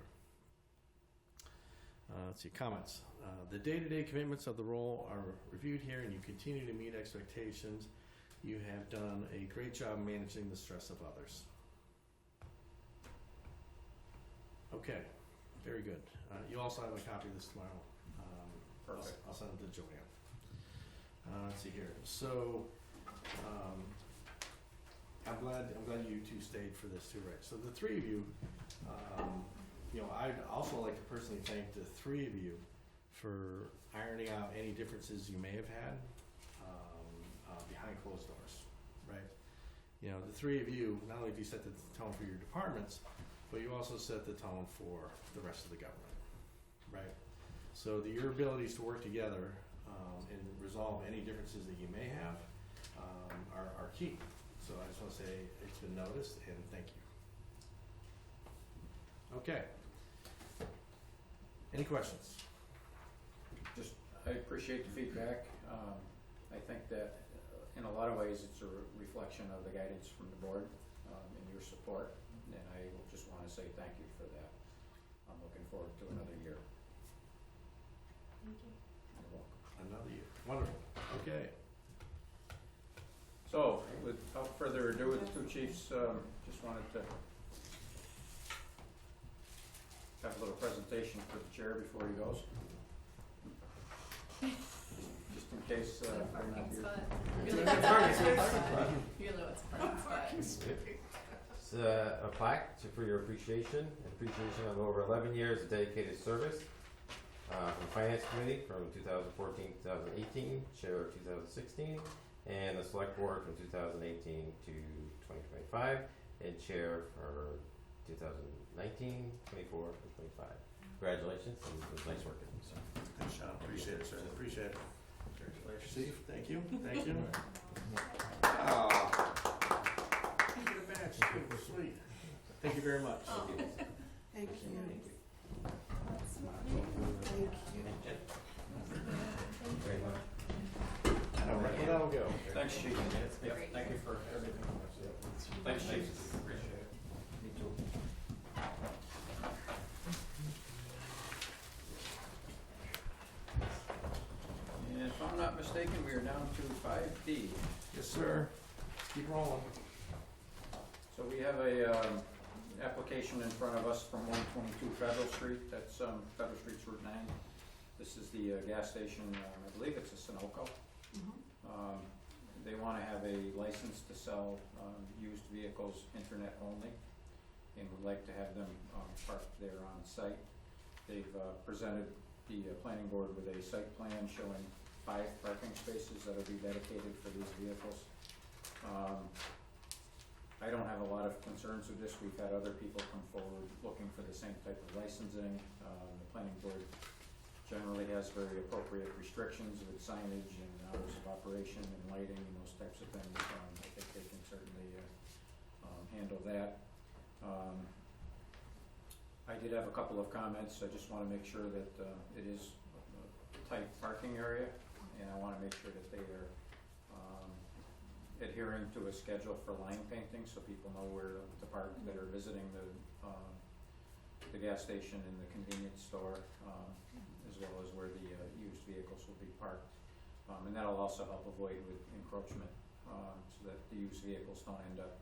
[SPEAKER 2] Let's see, comments. The day-to-day commitments of the role are reviewed here, and you continue to meet expectations. You have done a great job managing the stress of others. Okay, very good. You also have a copy of this tomorrow.
[SPEAKER 4] Perfect.
[SPEAKER 2] I'll send it to Joanne. Let's see here. So, I'm glad you 2 stayed for this too, right? So the 3 of you, I'd also like to personally thank the 3 of you for ironing out any differences you may have had behind closed doors, right? The 3 of you, not only do you set the tone for your departments, but you also set the tone for the rest of the government, right? So your abilities to work together and resolve any differences that you may have are key. So I just want to say it's been noticed, and thank you. Okay. Any questions?
[SPEAKER 4] I appreciate the feedback. I think that in a lot of ways it's a reflection of the guidance from the board and your support, and I just want to say thank you for that. I'm looking forward to another year.
[SPEAKER 3] Thank you.
[SPEAKER 4] You're welcome.
[SPEAKER 2] Another year. Wonderful. Okay.
[SPEAKER 4] So, without further ado, the 2 chiefs just wanted to have a little presentation for the chair before he goes. Just in case
[SPEAKER 3] It's a
[SPEAKER 4] we're not
[SPEAKER 3] parking
[SPEAKER 4] here.
[SPEAKER 3] spot. You're the one's parking spot.
[SPEAKER 7] It's a plaque for your appreciation of over 11 years of dedicated service from Finance Committee from 2014 to 2018, Chair of 2016, and the Select Board from 2018 to 2025, and Chair for 2019, 24, and 25. Congratulations, and it was nice working with you, sir.
[SPEAKER 2] Thanks, Sean. Appreciate it, sir. Appreciate it. Steve, thank you, thank you.
[SPEAKER 10] Ah.
[SPEAKER 2] Get a badge, Steve, sweet. Thank you very much.
[SPEAKER 6] Thank you. Thank you.
[SPEAKER 2] All right, well, that'll go.
[SPEAKER 4] Thanks, Chief. Yep, thank you for everything. Thanks, Chief. Appreciate it. Me too. And if I'm not mistaken, we are down to 5D.
[SPEAKER 2] Yes, sir. Keep rolling.
[SPEAKER 4] So we have a application in front of us from 122 Federal Street, that's Federal Street's Route 9. This is the gas station, I believe it's a Sunoco. They want to have a license to sell used vehicles internet only, and would like to have them parked there on site. They've presented the planning board with a site plan showing 5 parking spaces that will be dedicated for these vehicles. I don't have a lot of concerns with this. We've had other people come forward looking for the same type of licensing. The planning board generally has very appropriate restrictions with signage and hours of operation and lighting and those types of things. I think they can certainly handle that. I did have a couple of comments. I just want to make sure that it is a tight parking area, and I want to make sure that they are adhering to a schedule for line painting so people know where to park that are visiting the gas station and the convenience store, as well as where the used vehicles will be parked. And that'll also help avoid with encroachment, so that the used vehicles don't end up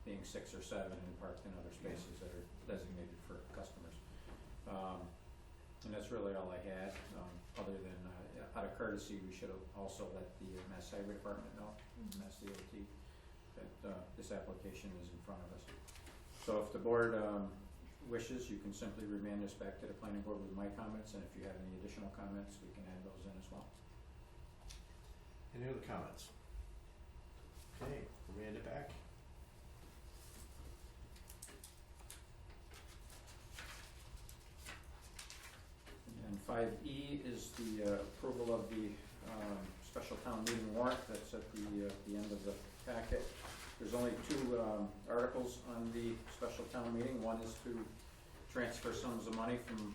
[SPEAKER 4] being 6 or 7 and parked in other spaces that are designated for customers. And that's really all I had, other than out of courtesy, we should have also let the Mass Highway Department know, Mass DOT, that this application is in front of us. So if the board wishes, you can simply remand this back to the planning board with my comments, and if you have any additional comments, we can add those in as well.
[SPEAKER 2] Any other comments? Okay, remand it back.
[SPEAKER 4] And 5E is the approval of the special town meeting warrant. That's at the end of the packet. There's only 2 articles on the special town meeting. One is to transfer sums of money from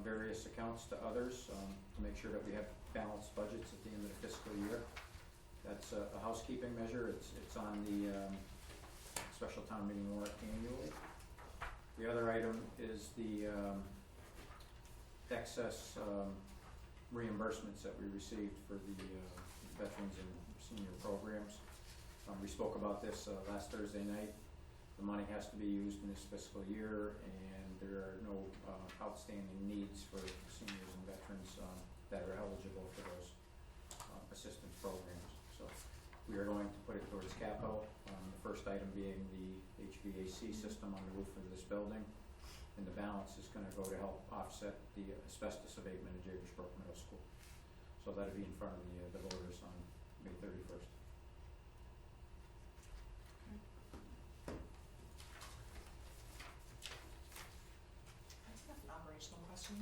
[SPEAKER 4] various accounts to others to make sure that we have balanced budgets at the end of the fiscal year. That's a housekeeping measure. It's on the special town meeting warrant annually. The other item is the excess reimbursements that we received for the veterans and senior programs. We spoke about this last Thursday night. The money has to be used in this fiscal year, and there are no outstanding needs for seniors and veterans that are eligible for those assistance programs. So we are going to put it towards capital. The first item being the HVAC system on the roof of this building, and the balance is going to go to help offset the asbestos abatement at Jabersbrook Middle School. So that'll be in front of the voters on May 31st.
[SPEAKER 3] I just have an operational question.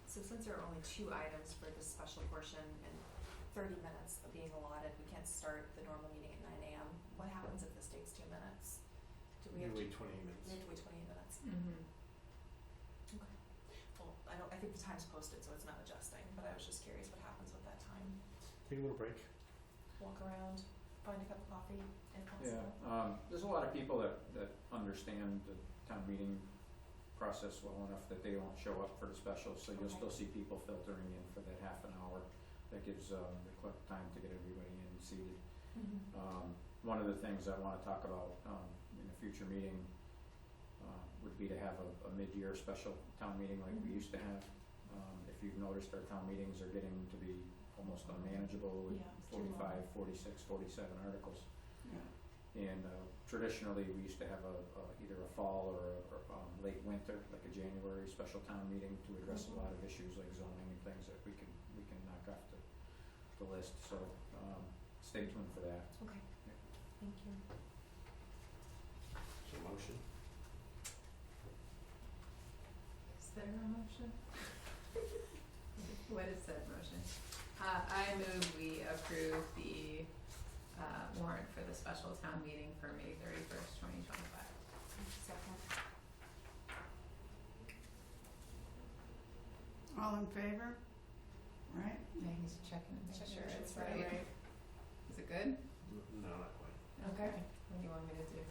[SPEAKER 3] So since there are only 2 items for this special portion and 30 minutes of being allotted, we can't start the normal meeting at 9 a.m. What happens if this takes 2 minutes? Do we have to
[SPEAKER 2] wait 28 minutes.
[SPEAKER 3] We have to wait 28 minutes.
[SPEAKER 5] Mm-hmm.
[SPEAKER 3] Okay. Well, I think the time's posted, so it's not adjusting, but I was just curious what happens with that time.
[SPEAKER 2] Take a little break.
[SPEAKER 3] Walk around, find a cup of coffee, if possible.
[SPEAKER 4] Yeah, there's a lot of people that understand the town meeting process well enough that they won't show up for the special, so you'll still see people filtering in for that half an hour. That gives the quick time to get everybody in and seated.
[SPEAKER 3] Mm-hmm.
[SPEAKER 4] One of the things I want to talk about in a future meeting would be to have a mid-year special town meeting like we used to have. If you've noticed, our town meetings are getting to be almost unmanageable with 45, 46, 47 articles.
[SPEAKER 6] Yeah.
[SPEAKER 4] And traditionally, we used to have either a fall or late winter, like a January special town meeting to address a lot of issues like zoning and things that we can knock off the list. So stay tuned for that.
[SPEAKER 3] Okay. Thank you.
[SPEAKER 2] So motion.
[SPEAKER 5] Is there a motion? What is that motion? I move we approve the warrant for the special town meeting for May 31st, 2025.
[SPEAKER 3] Second.
[SPEAKER 6] All in favor? Right?
[SPEAKER 5] Yeah, he's checking to make
[SPEAKER 3] Check
[SPEAKER 5] sure
[SPEAKER 3] sure
[SPEAKER 5] it's
[SPEAKER 3] it's
[SPEAKER 5] right.
[SPEAKER 3] right.
[SPEAKER 5] Is it good?
[SPEAKER 2] No, not quite.
[SPEAKER 5] Okay. What do you want me to do?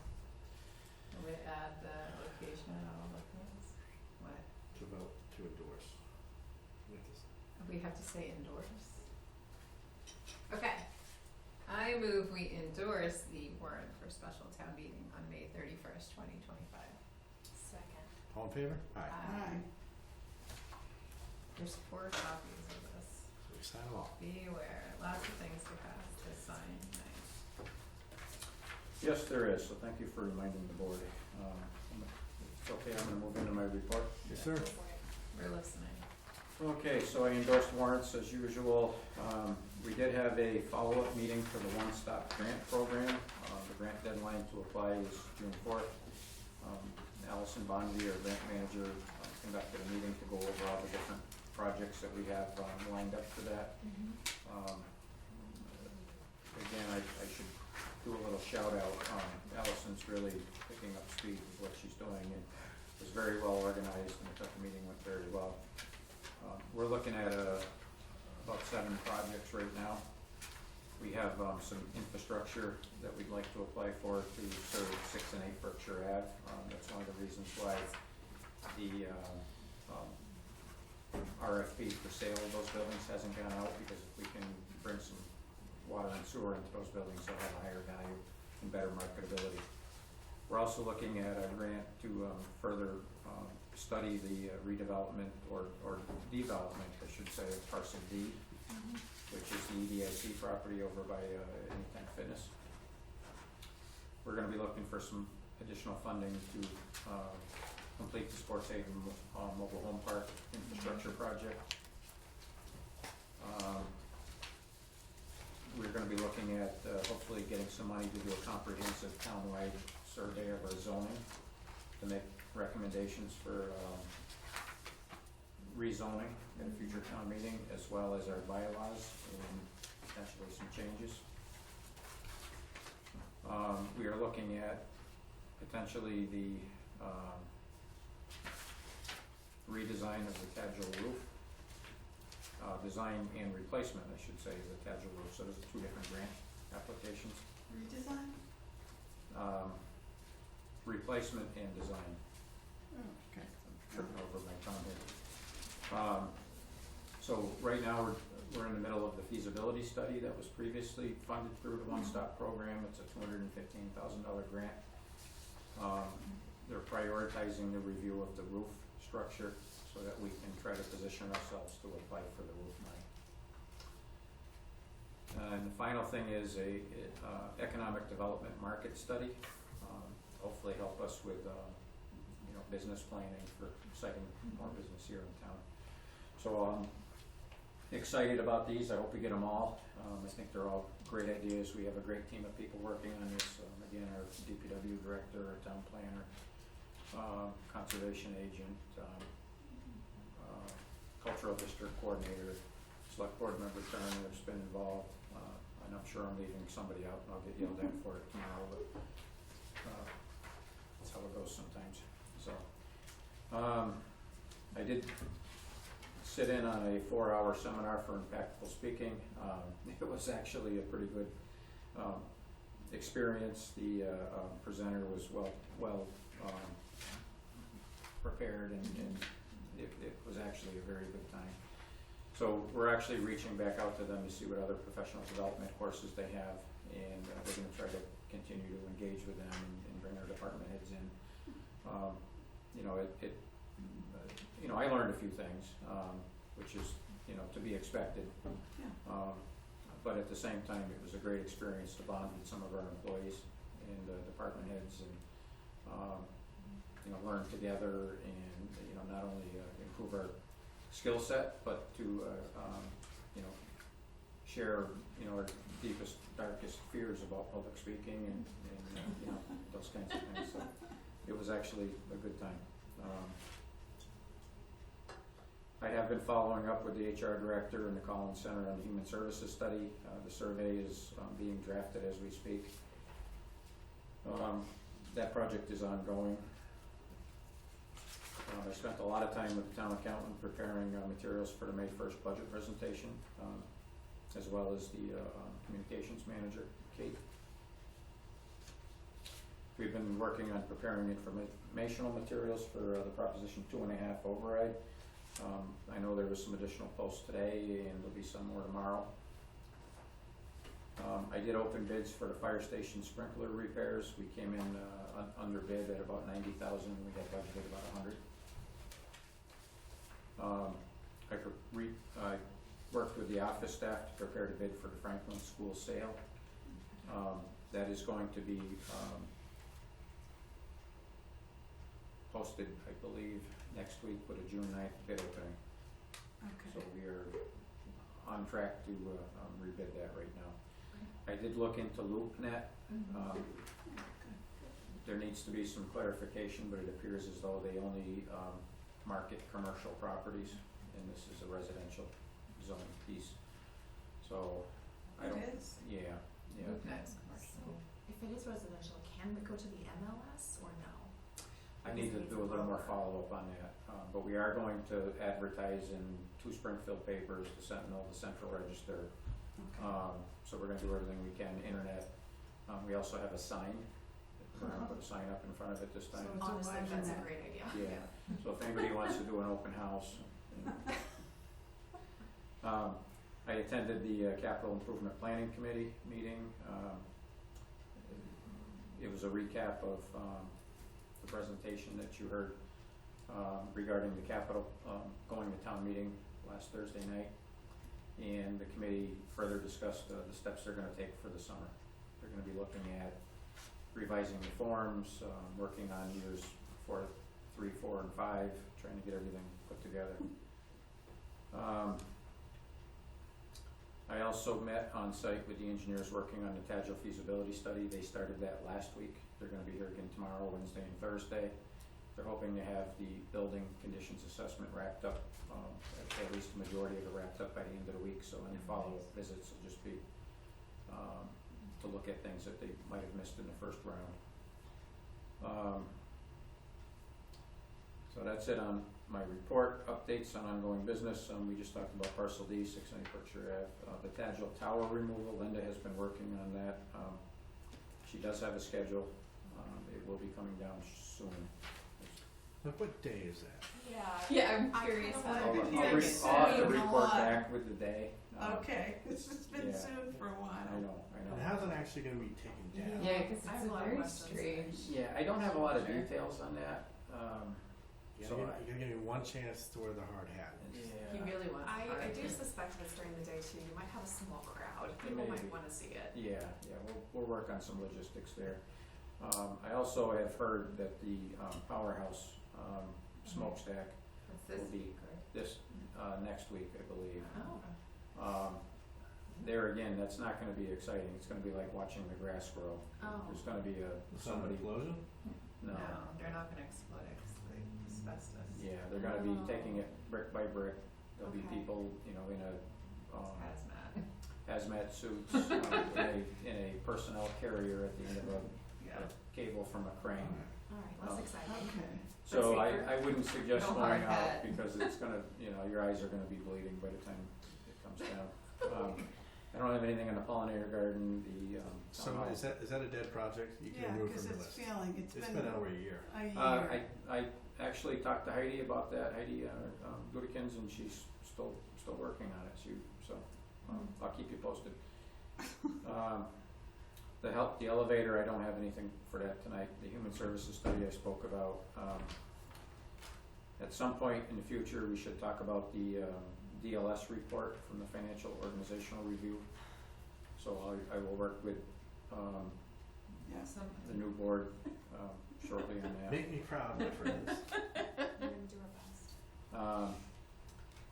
[SPEAKER 5] Want me to add the location and all the things? What?
[SPEAKER 2] To vote to endorse.
[SPEAKER 5] We have to say endorse. Okay. I move we endorse the warrant for special town meeting on May 31st, 2025.
[SPEAKER 3] Second.
[SPEAKER 2] All in favor? Aye.
[SPEAKER 6] Aye.
[SPEAKER 5] There's 4 copies of this.
[SPEAKER 2] So we sign them all.
[SPEAKER 5] Beware, lots of things to pass, to sign, nice.
[SPEAKER 4] Yes, there is, so thank you for reminding the board. It's okay, I'm gonna move into my report.
[SPEAKER 2] Yes, sir.
[SPEAKER 3] Go for it.
[SPEAKER 5] We're listening.
[SPEAKER 4] Okay, so I endorsed warrants as usual. We did have a follow-up meeting for the one-stop grant program. The grant deadline to apply is June 4th. Allison Bonvy, our grant manager, conducted a meeting to go over all the different projects that we have lined up for that. Again, I should do a little shout out. Allison's really picking up speed with what she's doing and was very well organized, and I thought the meeting went very well. We're looking at about 7 projects right now. We have some infrastructure that we'd like to apply for to serve 6 and 8 Berkshire Ave. That's one of the reasons why the RFP for sale of those buildings hasn't gone out, because if we can bring some water and sewer into those buildings, they'll have a higher value and better marketability. We're also looking at a grant to further study the redevelopment or development, I should say, of parcel D, which is the EDIC property over by Anytime Fitness. We're gonna be looking for some additional funding to complete the Sports Haven mobile home park infrastructure project. We're gonna be looking at hopefully getting some money to do a comprehensive townwide survey of our zoning to make recommendations for rezoning at a future town meeting, as well as our bylaws and potentially some changes. We are looking at potentially the redesign of the Tadjil roof. Design and replacement, I should say, of the Tadjil roof, so there's 2 different grant applications.
[SPEAKER 6] Redesign?
[SPEAKER 4] Replacement and design.
[SPEAKER 6] Oh, okay.
[SPEAKER 4] Tripping over my tongue here. So right now, we're in the middle of the feasibility study that was previously funded through the One Stop program. It's a $215,000 grant. They're prioritizing the review of the roof structure so that we can try to position ourselves to apply for the roof money. And the final thing is a economic development market study. Hopefully help us with business planning for citing more business here in town. So I'm excited about these. I hope we get them all. I think they're all great ideas. We have a great team of people working on this. Again, our DPW director, our town planner, conservation agent, cultural district coordinator, select board member Turner's been involved. And I'm sure I'm leaving somebody out and I'll get yelled at for it tomorrow, but that's how it goes sometimes. So, I did sit in on a 4-hour seminar for impactful speaking. It was actually a pretty good experience. The presenter was well prepared, and it was actually a very good time. So we're actually reaching back out to them to see what other professional development courses they have, and we're going to try to continue to engage with them and bring our department heads in. I learned a few things, which is, to be expected. But at the same time, it was a great experience to bond with some of our employees and department heads, and learn together, and not only improve our skill set, but to share our deepest, darkest fears about public speaking and those kinds of things. So it was actually a good time. I have been following up with the HR director and the Collins Center on the Human Services Study. The survey is being drafted as we speak. That project is ongoing. I spent a lot of time with the town accountant preparing materials for the May 1st budget presentation, as well as the communications manager, Kate. We've been working on preparing informational materials for the Proposition 2.5 override. I know there was some additional posts today, and there'll be some more tomorrow. I did open bids for the fire station sprinkler repairs. We came in under bid at about $90,000. We had budgeted about $100,000. I worked with the office staff to prepare the bid for the Franklin School sale. That is going to be posted, I believe, next week with a June 9th bid opening. So
[SPEAKER 6] Okay.
[SPEAKER 4] we are on track to rebid that right now. I did look into LoopNet. There needs to be some clarification, but it appears as though they only market commercial properties, and this is a residential zone piece. So I don't.
[SPEAKER 6] It is?
[SPEAKER 4] Yeah.
[SPEAKER 5] That's commercial.
[SPEAKER 3] If it is residential, can we go to the MLS or no?
[SPEAKER 4] I need to do a little more follow-up on that, but we are going to advertise in 2 Springfield papers, the Sentinel, the Central Register. So we're gonna do everything we can, internet. We also have a sign. We're gonna put a sign up in front of it this time.
[SPEAKER 6] So it's a
[SPEAKER 3] Honestly,
[SPEAKER 6] wide
[SPEAKER 3] that's a
[SPEAKER 6] net.
[SPEAKER 3] great idea.
[SPEAKER 4] Yeah, so if anybody wants to do an open house. I attended the Capital Improvement Planning Committee meeting. It was a recap of the presentation that you heard regarding the capital going to town meeting last Thursday night. And the committee further discussed the steps they're gonna take for the summer. They're gonna be looking at revising the forms, working on years 3, 4, and 5, trying to get everything put together. I also met on site with the engineers working on the Tagil feasibility study. They started that last week. They're gonna be here again tomorrow, Wednesday, and Thursday. They're hoping to have the building conditions assessment wrapped up, at least the majority of it wrapped up by the end of the week, so any follow-up visits will just be to look at things that they might have missed in the first round. So that's it on my report. Updates on ongoing business. We just talked about parcel D, 690 Berkshire Ave. The Tagil Tower removal, Linda has been working on that. She does have a schedule. It will be coming down soon.
[SPEAKER 2] Look, what day is that?
[SPEAKER 5] Yeah, I'm
[SPEAKER 3] I
[SPEAKER 5] curious
[SPEAKER 3] kinda
[SPEAKER 5] how.
[SPEAKER 3] wanted to
[SPEAKER 4] I'll
[SPEAKER 3] do
[SPEAKER 4] have to
[SPEAKER 6] Soon,
[SPEAKER 4] report
[SPEAKER 6] a lot.
[SPEAKER 4] back with the day.
[SPEAKER 6] Okay, it's just been
[SPEAKER 4] Yeah.
[SPEAKER 6] soon for a
[SPEAKER 4] I
[SPEAKER 6] while.
[SPEAKER 4] know.
[SPEAKER 2] And how's it actually gonna be taken down?
[SPEAKER 5] Yeah, because
[SPEAKER 3] I have
[SPEAKER 5] it's
[SPEAKER 3] a lot of
[SPEAKER 5] very
[SPEAKER 3] questions.
[SPEAKER 5] strange.
[SPEAKER 4] Yeah, I don't have a lot of
[SPEAKER 5] Sure.
[SPEAKER 4] details on that.
[SPEAKER 2] You
[SPEAKER 4] So
[SPEAKER 2] gotta give me one chance to wear the hard hat.
[SPEAKER 5] He really wants.
[SPEAKER 3] I do suspect that it's during the day too. You might have a small crowd. People might
[SPEAKER 4] Maybe.
[SPEAKER 3] wanna see it.
[SPEAKER 4] Yeah, we'll work on some logistics there. I also have heard that the powerhouse smokestack
[SPEAKER 5] What's
[SPEAKER 4] will
[SPEAKER 5] this
[SPEAKER 4] be
[SPEAKER 5] week, or?
[SPEAKER 4] this next week, I believe.
[SPEAKER 3] Oh.
[SPEAKER 4] There again, that's not gonna be exciting. It's gonna be like watching the grass grow.
[SPEAKER 3] Oh.
[SPEAKER 4] There's gonna be somebody.
[SPEAKER 2] Explosion?
[SPEAKER 4] No.
[SPEAKER 5] they're not gonna explode it 'cause they asbestos.
[SPEAKER 4] Yeah, they're gonna be
[SPEAKER 3] Oh.
[SPEAKER 4] taking it brick by brick. There'll be
[SPEAKER 3] Okay.
[SPEAKER 4] people, in a
[SPEAKER 5] Hazmat.
[SPEAKER 4] hazmat suits, in a personnel carrier at the end of a cable from a crane.
[SPEAKER 3] Alright, that's
[SPEAKER 4] Oh.
[SPEAKER 3] exciting.
[SPEAKER 6] Okay.
[SPEAKER 4] So
[SPEAKER 3] That's safer.
[SPEAKER 4] I wouldn't suggest
[SPEAKER 5] No
[SPEAKER 4] going
[SPEAKER 5] hard
[SPEAKER 4] out
[SPEAKER 5] hat.
[SPEAKER 4] because it's gonna, your eyes are gonna be bleeding by the time it comes down. I don't have anything in the pollinator garden, the,
[SPEAKER 2] So
[SPEAKER 4] town hall.
[SPEAKER 2] is that a dead project? You can
[SPEAKER 6] Yeah,
[SPEAKER 2] remove
[SPEAKER 6] because
[SPEAKER 2] from the
[SPEAKER 6] it's
[SPEAKER 2] list.
[SPEAKER 6] feeling,
[SPEAKER 2] It's been over a year.
[SPEAKER 6] a year.
[SPEAKER 4] I actually talked to Heidi about that, Heidi, Gudikins, and she's still working on it, so, I'll keep you posted. The elevator, I don't have anything for that tonight. The human services study I spoke about. At some point in the future, we should talk about the DLS report from the Financial Organizational Review. So I will work with
[SPEAKER 6] Yes.
[SPEAKER 4] the new board shortly on that.
[SPEAKER 2] Make me proud, my friends.
[SPEAKER 3] We're gonna do our best.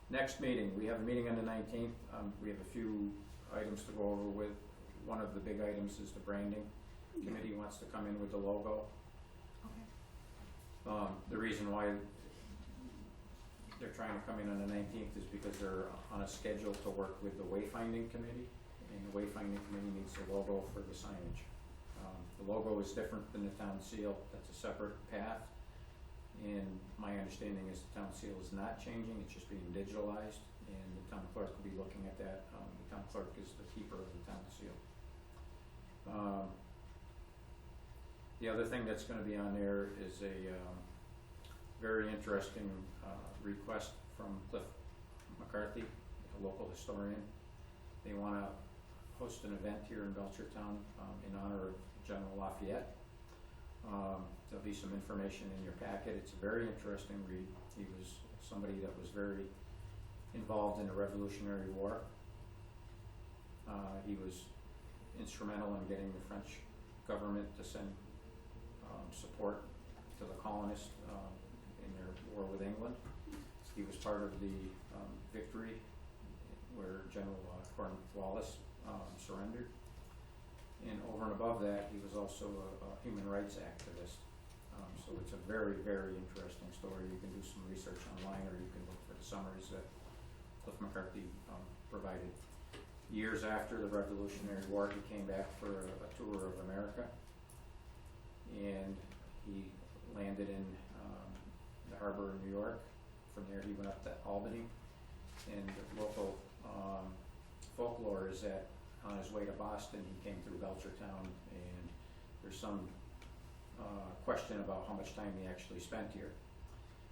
[SPEAKER 4] Next meeting, we have a meeting on the 19th. We have a few items to go over with. One of the big items is the branding. Committee wants to come in with the logo.
[SPEAKER 3] Okay.
[SPEAKER 4] The reason why they're trying to come in on the 19th is because they're on a schedule to work with the wayfinding committee, and the wayfinding committee needs a logo for the signage. The logo is different than the town seal, that's a separate path, and my understanding is the town seal is not changing, it's just being digitalized, and the town clerk will be looking at that. The town clerk is the keeper of the town seal. The other thing that's gonna be on there is a very interesting request from Cliff McCarthy, a local historian. They wanna host an event here in Belchertown in honor of General Lafayette. There'll be some information in your packet. It's a very interesting read. He was somebody that was very involved in the Revolutionary War. He was instrumental in getting the French government to send support to the colonists in their war with England. He was part of the victory where General Cornwallis surrendered. And over and above that, he was also a human rights activist. So it's a very, very interesting story. You can do some research online, or you can look for the summaries that Cliff McCarthy provided. Years after the Revolutionary War, he came back for a tour of America, and he landed in the harbor in New York. From there, he went up to Albany, and the local folklore is that on his way to Boston, he came through Belchertown, and there's some question about how much time he actually spent here.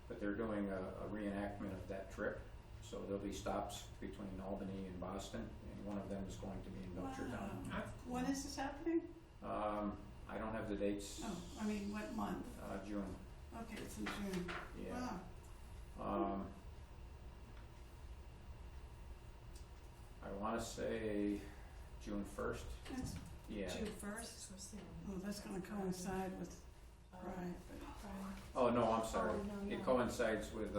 [SPEAKER 4] But they're doing a reenactment of that trip, so there'll be stops between Albany and Boston, and one of them is going to be in Belchertown.
[SPEAKER 6] Wow. When is this happening?
[SPEAKER 4] I don't have the dates.
[SPEAKER 6] Oh, I mean, what month?
[SPEAKER 4] June.
[SPEAKER 6] Okay, it's in June.
[SPEAKER 4] Yeah.
[SPEAKER 6] Wow.
[SPEAKER 4] I wanna say June 1st.
[SPEAKER 6] That's
[SPEAKER 4] Yeah.
[SPEAKER 6] June 1st?
[SPEAKER 3] So soon.
[SPEAKER 6] Oh, that's gonna coincide with Pride, but,
[SPEAKER 4] Oh, no, I'm sorry.
[SPEAKER 3] Oh, no,
[SPEAKER 4] It
[SPEAKER 3] no.
[SPEAKER 4] coincides with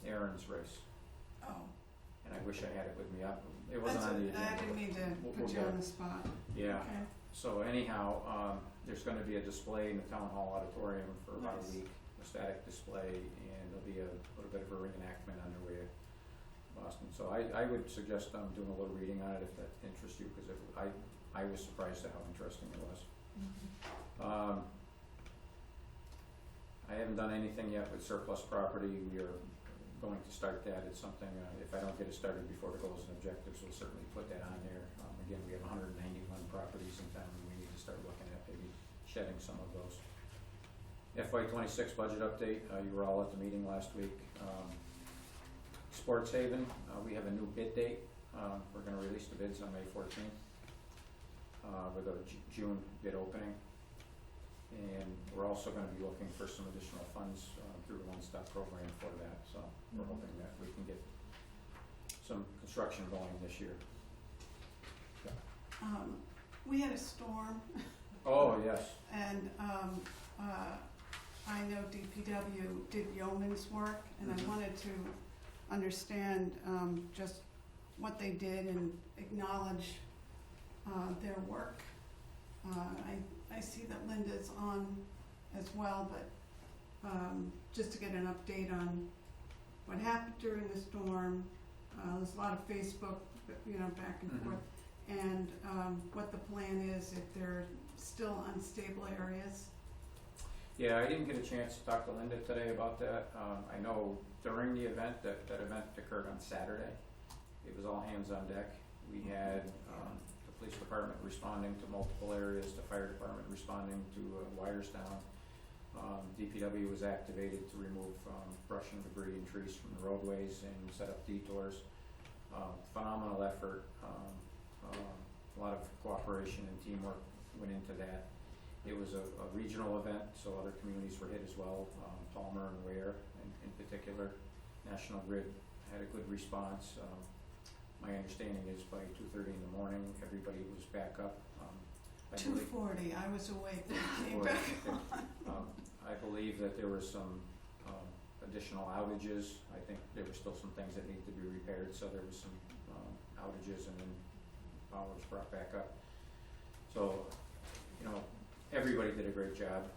[SPEAKER 4] Aaron's race,
[SPEAKER 6] oh.
[SPEAKER 4] and I wish I had it with me. It wasn't
[SPEAKER 6] That's
[SPEAKER 4] on the
[SPEAKER 6] I
[SPEAKER 4] agenda.
[SPEAKER 6] didn't mean to
[SPEAKER 4] We'll
[SPEAKER 6] put you
[SPEAKER 4] get
[SPEAKER 6] on
[SPEAKER 4] it.
[SPEAKER 6] the spot.
[SPEAKER 4] Yeah.
[SPEAKER 6] Okay.
[SPEAKER 4] So anyhow, there's gonna be a display in the town hall auditorium for about
[SPEAKER 6] Nice.
[SPEAKER 4] a week, a static display, and there'll be a little bit of a reenactment on their way to Boston. So I would suggest doing a little reading on it if that interests you, because I was surprised at how interesting it was. I haven't done anything yet with surplus property. We are going to start that. It's something, if I don't get it started before the goals and objectives, we'll certainly put that on there. Again, we have 191 properties in town, and we need to start looking at maybe shedding some of those. FY26 budget update, you were all at the meeting last week. Sports Haven, we have a new bid date. We're gonna release the bids on May 14th, with a June bid opening. And we're also gonna be looking for some additional funds, through the One Stop program for that, so we're hoping that we can get some construction going this year.
[SPEAKER 6] We had a storm,
[SPEAKER 4] Oh, yes.
[SPEAKER 6] and I know DPW did yeoman's work, and I wanted to understand just what they did and acknowledge their work. I see that Linda's on as well, but just to get an update on what happened during the storm. There's a lot of Facebook, back and forth, and what the plan is if there are still unstable areas.
[SPEAKER 4] Yeah, I didn't get a chance to talk to Linda today about that. I know during the event, that event occurred on Saturday. It was all hands on deck. We had the police department responding to multiple areas, the fire department responding to Wyerstown. DPW was activated to remove brush and debris and trees from the roadways and set up detours. Phenomenal effort. A lot of cooperation and teamwork went into that. It was a regional event, so other communities were hit as well, Palmer and Ware in particular. National Grid had a good response. My understanding is by 2:30 in the morning, everybody was back up. I believe-
[SPEAKER 6] 2:40, I was awake when it came back on.
[SPEAKER 4] I believe that there were some additional outages. I think there were still some things that needed to be repaired, so there was some outages, and then power was brought back up. So, everybody did a great job.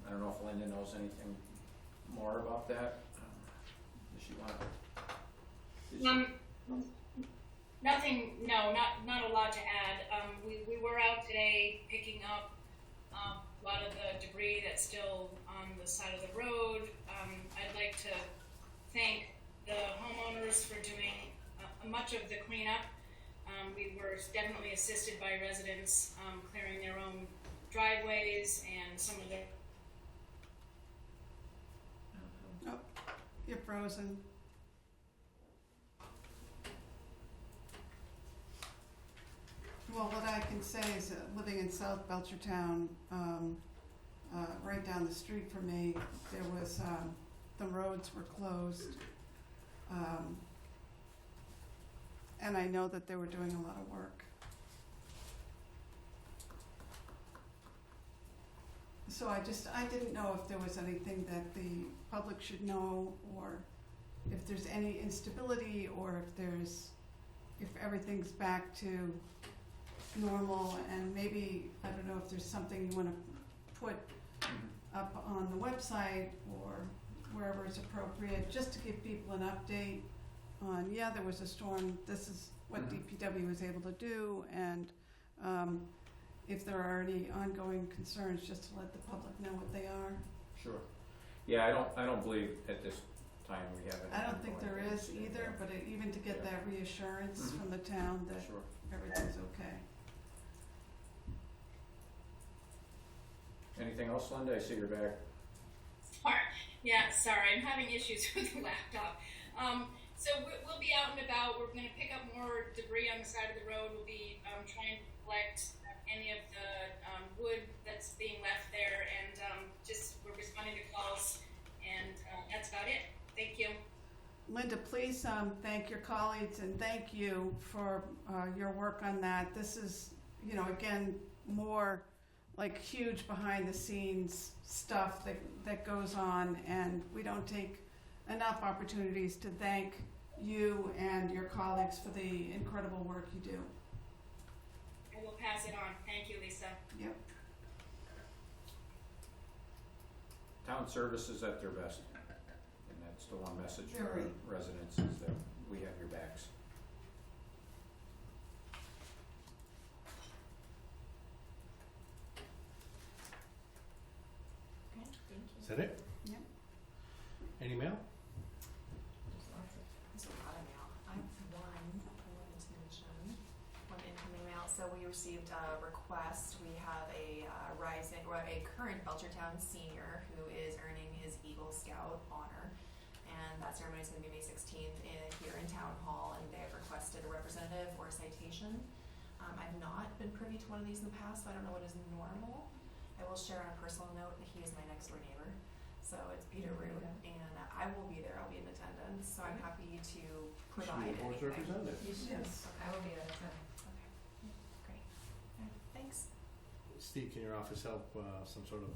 [SPEAKER 4] I don't know if Linda knows anything more about that. you wanna?
[SPEAKER 11] Nothing, no, not a lot to add. We were out today picking up a lot of the debris that's still on the side of the road. I'd like to thank the homeowners for doing much of the cleanup. We were definitely assisted by residents clearing their own driveways and some of their.
[SPEAKER 6] Oh, you're frozen. Well, what I can say is that living in South Belchertown, right down the street from me, there was, the roads were closed. And I know that they were doing a lot of work. So I didn't know if there was anything that the public should know, or if there's any instability, or if everything's back to normal, and maybe, I don't know if there's something you wanna put up on the website or wherever it's appropriate, just to give people an update on, yeah, there was a storm, this is what DPW was able to do, and if there are any ongoing concerns, just to let the public know what they are.
[SPEAKER 4] Sure. Yeah, I don't believe at this time we have any.
[SPEAKER 6] I don't think there is either, but even to get that reassurance from the town that
[SPEAKER 4] Sure.
[SPEAKER 6] everything's okay.
[SPEAKER 4] Anything else, Linda? I see you're back.
[SPEAKER 11] Yeah, sorry, I'm having issues with the laptop. So we'll be out and about. We're going to pick up more debris on the side of the road. We'll be trying to collect any of the wood that's being left there, and just we're responding to calls, and that's about it. Thank you.
[SPEAKER 6] Linda, please thank your colleagues, and thank you for your work on that. This is, again, more like huge behind the scenes stuff that goes on, and we don't take enough opportunities to thank you and your colleagues for the incredible work you do.
[SPEAKER 11] I will pass it on. Thank you, Lisa.
[SPEAKER 6] Yep.
[SPEAKER 4] Town service is at their best, and that's the one message for our
[SPEAKER 6] Very.
[SPEAKER 4] residents, is that we have your backs.
[SPEAKER 3] Okay, thank you.
[SPEAKER 2] Is that it?
[SPEAKER 6] Yep.
[SPEAKER 2] Any mail?
[SPEAKER 3] There's a lot of mail. I have one I wanted to mention, one incoming mail. So we received a request. We have a current Belchertown senior who is earning his Eagle Scout honor. And that ceremony is going to be May 16th here in Town Hall, and they have requested a representative or a citation. I've not been privy to one of these in the past, so I don't know what is normal. I will share on a personal note that he is my next door neighbor. So it's Peter Root, and I will be there. I'll be in attendance, so I'm happy to provide
[SPEAKER 2] Board's
[SPEAKER 3] anything.
[SPEAKER 2] representative.
[SPEAKER 6] Yes.
[SPEAKER 5] I will be there too.
[SPEAKER 3] Okay, great. All right, thanks.
[SPEAKER 2] Steve, can your office help some sort of?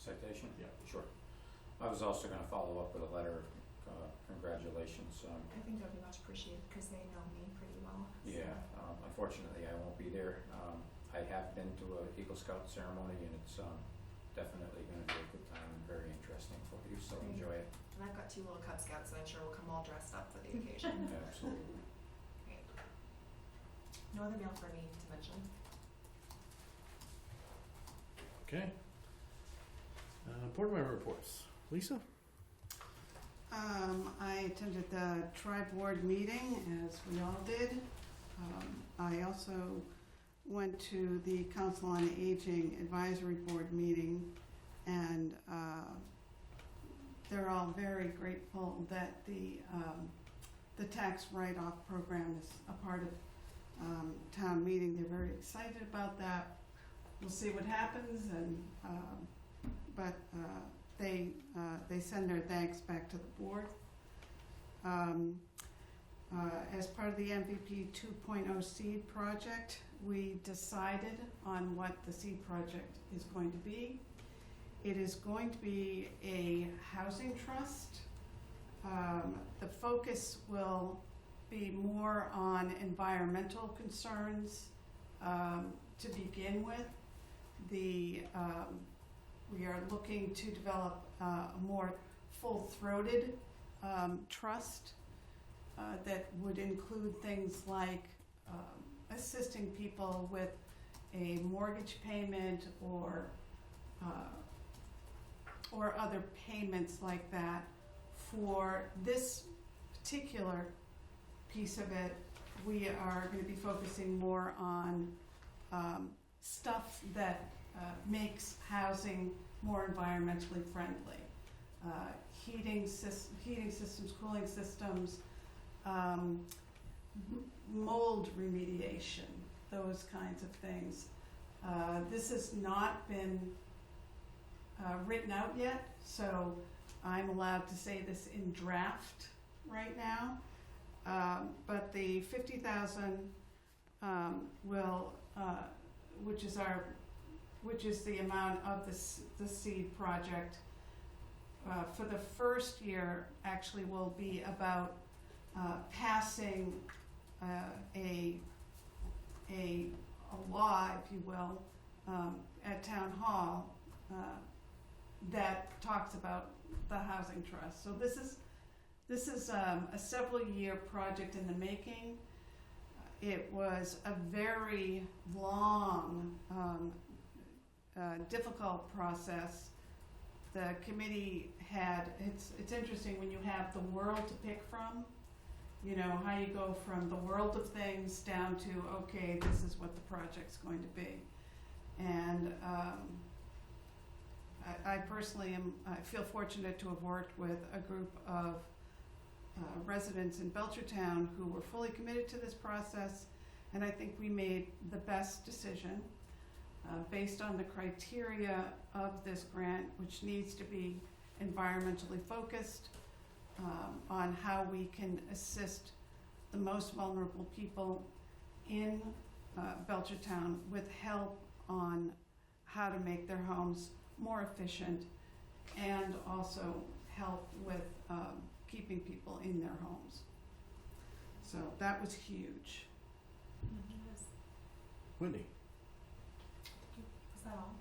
[SPEAKER 4] Citation?
[SPEAKER 2] Yeah.
[SPEAKER 4] Sure. I was also gonna follow up with a letter of congratulations.
[SPEAKER 3] I think that would be much appreciated because they know me pretty well. So.
[SPEAKER 4] Yeah, unfortunately, I won't be there. I have been to a Eagle Scout ceremony, and it's definitely gonna be a good time and very interesting for you, so
[SPEAKER 3] Great.
[SPEAKER 4] enjoy it.
[SPEAKER 3] And I've got 2 little Cub Scouts that I'm sure will come all dressed up for the occasion.
[SPEAKER 4] Absolutely.
[SPEAKER 3] Great. No other mail for me to mention.
[SPEAKER 2] Okay. Board member reports. Lisa?
[SPEAKER 6] I attended the tri-board meeting, as we all did. I also went to the Council on Aging Advisory Board meeting, and they're all very grateful that the tax write-off program is a part of town meeting. They're very excited about that. We'll see what happens, and but they send their thanks back to the board. As part of the MVP 2.0 seed project, we decided on what the seed project is going to be. It is going to be a housing trust. The focus will be more on environmental concerns to begin with. We are looking to develop a more full-throated trust that would include things like assisting people with a mortgage payment or other payments like that. For this particular piece of it, we are going to be focusing more on stuff that makes housing more environmentally friendly. Heating systems, cooling systems, mold remediation, those kinds of things. This has not been written out yet, so I'm allowed to say this in draft right now. But the 50,000 will, which is the amount of the seed project for the first year, actually will be about passing a law, if you will, at town hall that talks about the housing trust. So this is a several-year project in the making. It was a very long, difficult process. The committee had, it's interesting when you have the world to pick from, you know, how you go from the world of things down to, okay, this is what the project's going to be. And I personally I feel fortunate to have worked with a group of residents in Belchertown who were fully committed to this process, and I think we made the best decision based on the criteria of this grant, which needs to be environmentally focused, on how we can assist the most vulnerable people in Belchertown with help on how to make their homes more efficient, and also help with keeping people in their homes. So that was huge.
[SPEAKER 2] Whitney?
[SPEAKER 3] Is that all?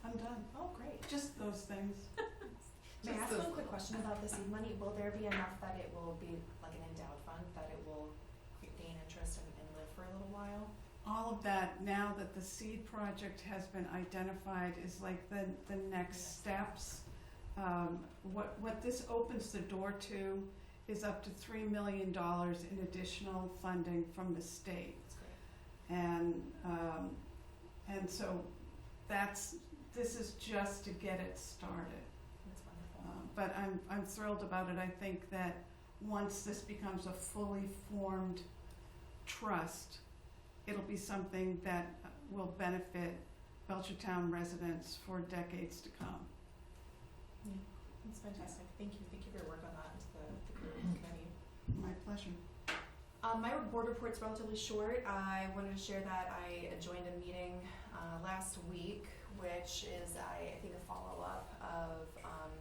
[SPEAKER 6] I'm done.
[SPEAKER 3] Oh, great.
[SPEAKER 6] Just those things.
[SPEAKER 3] May I ask one quick question about the seed money? Will there be enough that it will be like an endowed fund, that it will gain interest and live for a little while?
[SPEAKER 6] All of that, now that the seed project has been identified, is like the next steps. What this opens the door to is up to $3 million in additional funding from the state.
[SPEAKER 3] That's great.
[SPEAKER 6] And so this is just to get it started.
[SPEAKER 3] That's wonderful.
[SPEAKER 6] But I'm thrilled about it. I think that once this becomes a fully formed trust, it'll be something that will benefit Belchertown residents for decades to come.
[SPEAKER 3] Yeah, that's fantastic. Thank you. Thank you for your work on that and to the group and committee.
[SPEAKER 6] My pleasure.
[SPEAKER 3] My board report's relatively short. I wanted to share that I joined a meeting last week, which is, I think, a follow-up of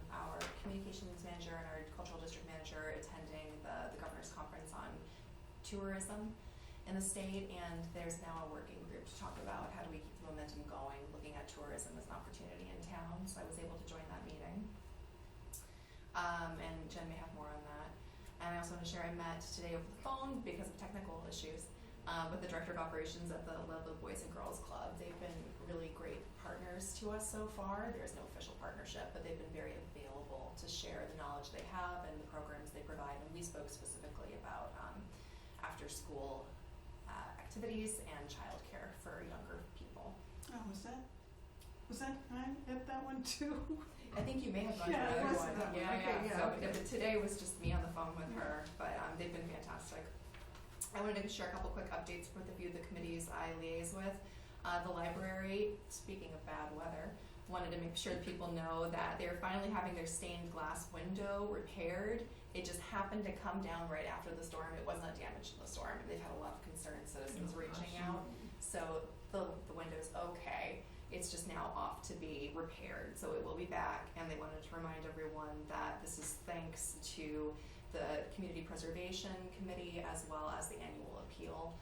[SPEAKER 3] our communications manager and our cultural district manager attending the governor's conference on tourism in the state, and there's now a working group to talk about how do we keep the momentum going, looking at tourism as an opportunity in town. So I was able to join that meeting. And Jen may have more on that. And I also want to share I met today over the phone because of technical issues with the director of operations at the Ludlow Boys and Girls Club. They've been really great partners to us so far. There's no official partnership, but they've been very available to share the knowledge they have and the programs they provide. And we spoke specifically about after school activities and childcare for younger people.
[SPEAKER 6] Oh, was that I at that one too?
[SPEAKER 3] I think you may have gone
[SPEAKER 6] Yeah,
[SPEAKER 3] to
[SPEAKER 6] it
[SPEAKER 3] another
[SPEAKER 6] was
[SPEAKER 3] one.
[SPEAKER 6] that one.
[SPEAKER 3] Yeah,
[SPEAKER 6] Okay,
[SPEAKER 3] yeah.
[SPEAKER 6] yeah,
[SPEAKER 3] So
[SPEAKER 6] okay.
[SPEAKER 3] but today was just me on the phone with her, but they've been fantastic. I wanted to share a couple quick updates with a few of the committees I liaise with. The library, speaking of bad weather, wanted to make sure that people know that they're finally having their stained glass window repaired. It just happened to come down right after the storm. It was not damaged in the storm. They've had a lot of concerned citizens reaching out. So the window's okay. It's just now off to be repaired, so it will be back. And they wanted to remind everyone that this is thanks to the Community Preservation Committee as well as the annual appeal.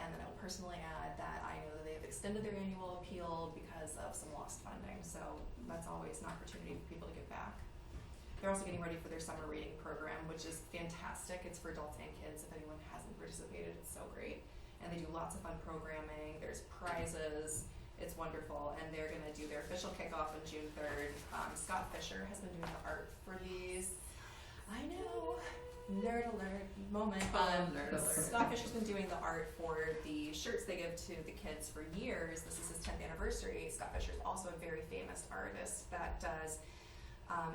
[SPEAKER 3] And then I will personally add that I know that they have extended their annual appeal because of some lost funding, so that's always an opportunity for people to give back. They're also getting ready for their summer reading program, which is fantastic. It's for adults and kids. If anyone hasn't participated, it's so great. And they do lots of fun programming. There's prizes. It's wonderful. And they're going to do their official kickoff on June 3rd. Scott Fisher has been doing the art for these. I know. Nerd alert moment.
[SPEAKER 5] Nerd alert.
[SPEAKER 3] Scott Fisher's been doing the art for the shirts they give to the kids for years. This is his 10th anniversary. Scott Fisher's also a very famous artist that does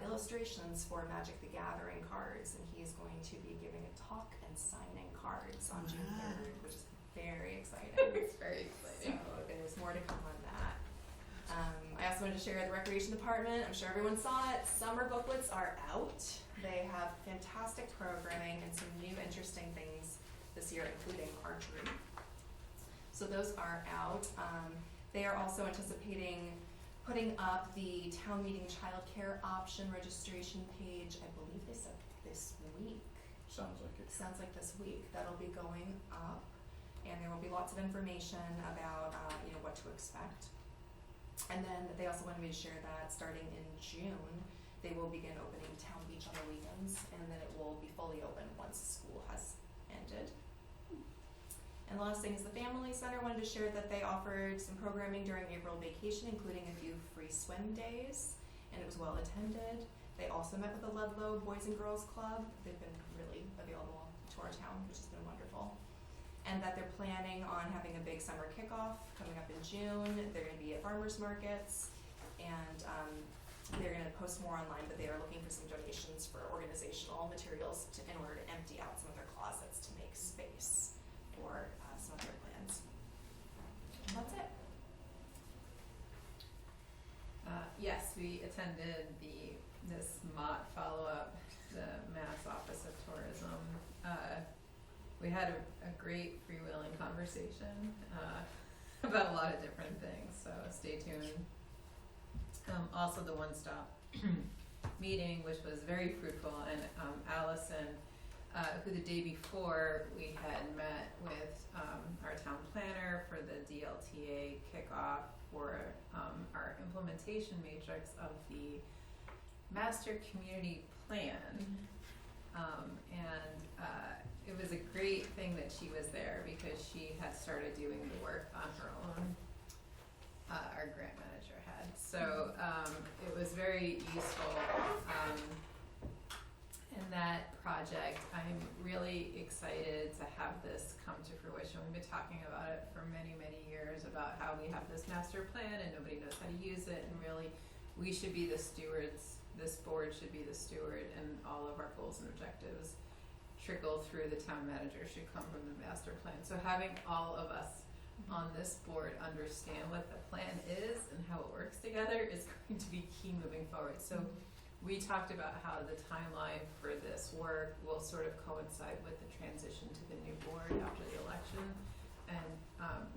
[SPEAKER 3] illustrations for Magic the Gathering cards, and he's going to be giving a talk and signing cards on June 3rd, which is very exciting.
[SPEAKER 5] It's very exciting.
[SPEAKER 3] So there's more to come on that. I also wanted to share the Recreation Department. I'm sure everyone saw it. Summer booklets are out. They have fantastic programming and some new interesting things this year, including archery. So those are out. They are also anticipating putting up the town meeting childcare option registration page. I believe they said this week.
[SPEAKER 4] Sounds like it.
[SPEAKER 3] Sounds like this week. That'll be going up, and there will be lots of information about what to expect. And then they also wanted me to share that starting in June, they will begin opening Town Beach on the weekends, and then it will be fully open once school has ended. And the last thing is the Family Center wanted to share that they offered some programming during April vacation, including a few free swim days, and it was well attended. They also met with the Ludlow Boys and Girls Club. They've been really available to our town, which has been wonderful. And that they're planning on having a big summer kickoff coming up in June. They're going to be at farmers markets, and they're going to post more online, but they are looking for some donations for organizational materials in order to empty out some of their closets to make space for some of their plans. And that's it.
[SPEAKER 5] Yes, we attended this MOT follow-up, the Mass Office of Tourism. We had a great freewheeling conversation about a lot of different things, so stay tuned. Also the one-stop meeting, which was very fruitful, and Allison, who the day before we had met with our town planner for the DLTA kickoff for our implementation matrix of the master community plan. It was a great thing that she was there because she had started doing the work on her own. Our grant manager had. So it was very useful in that project. I'm really excited to have this come to fruition. We've been talking about it for many, many years about how we have this master plan and nobody knows how to use it, and really we should be the stewards. This board should be the steward, and all of our goals and objectives trickle through the town manager, should come from the master plan. So having all of us on this board understand what the plan is and how it works together is going to be key moving forward. So we talked about how the timeline for this work will sort of coincide with the transition to the new board after the election, and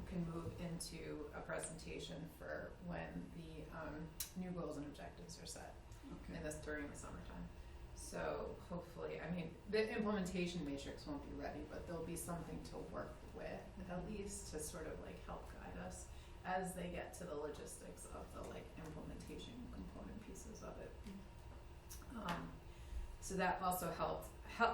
[SPEAKER 5] can move into a presentation for when the new goals and objectives are set.
[SPEAKER 6] Okay.
[SPEAKER 5] And that's during the summertime. So hopefully, I mean, the implementation matrix won't be ready, but there'll be something to work with at least to sort of like help guide us as they get to the logistics of the like implementation component pieces of it. So that also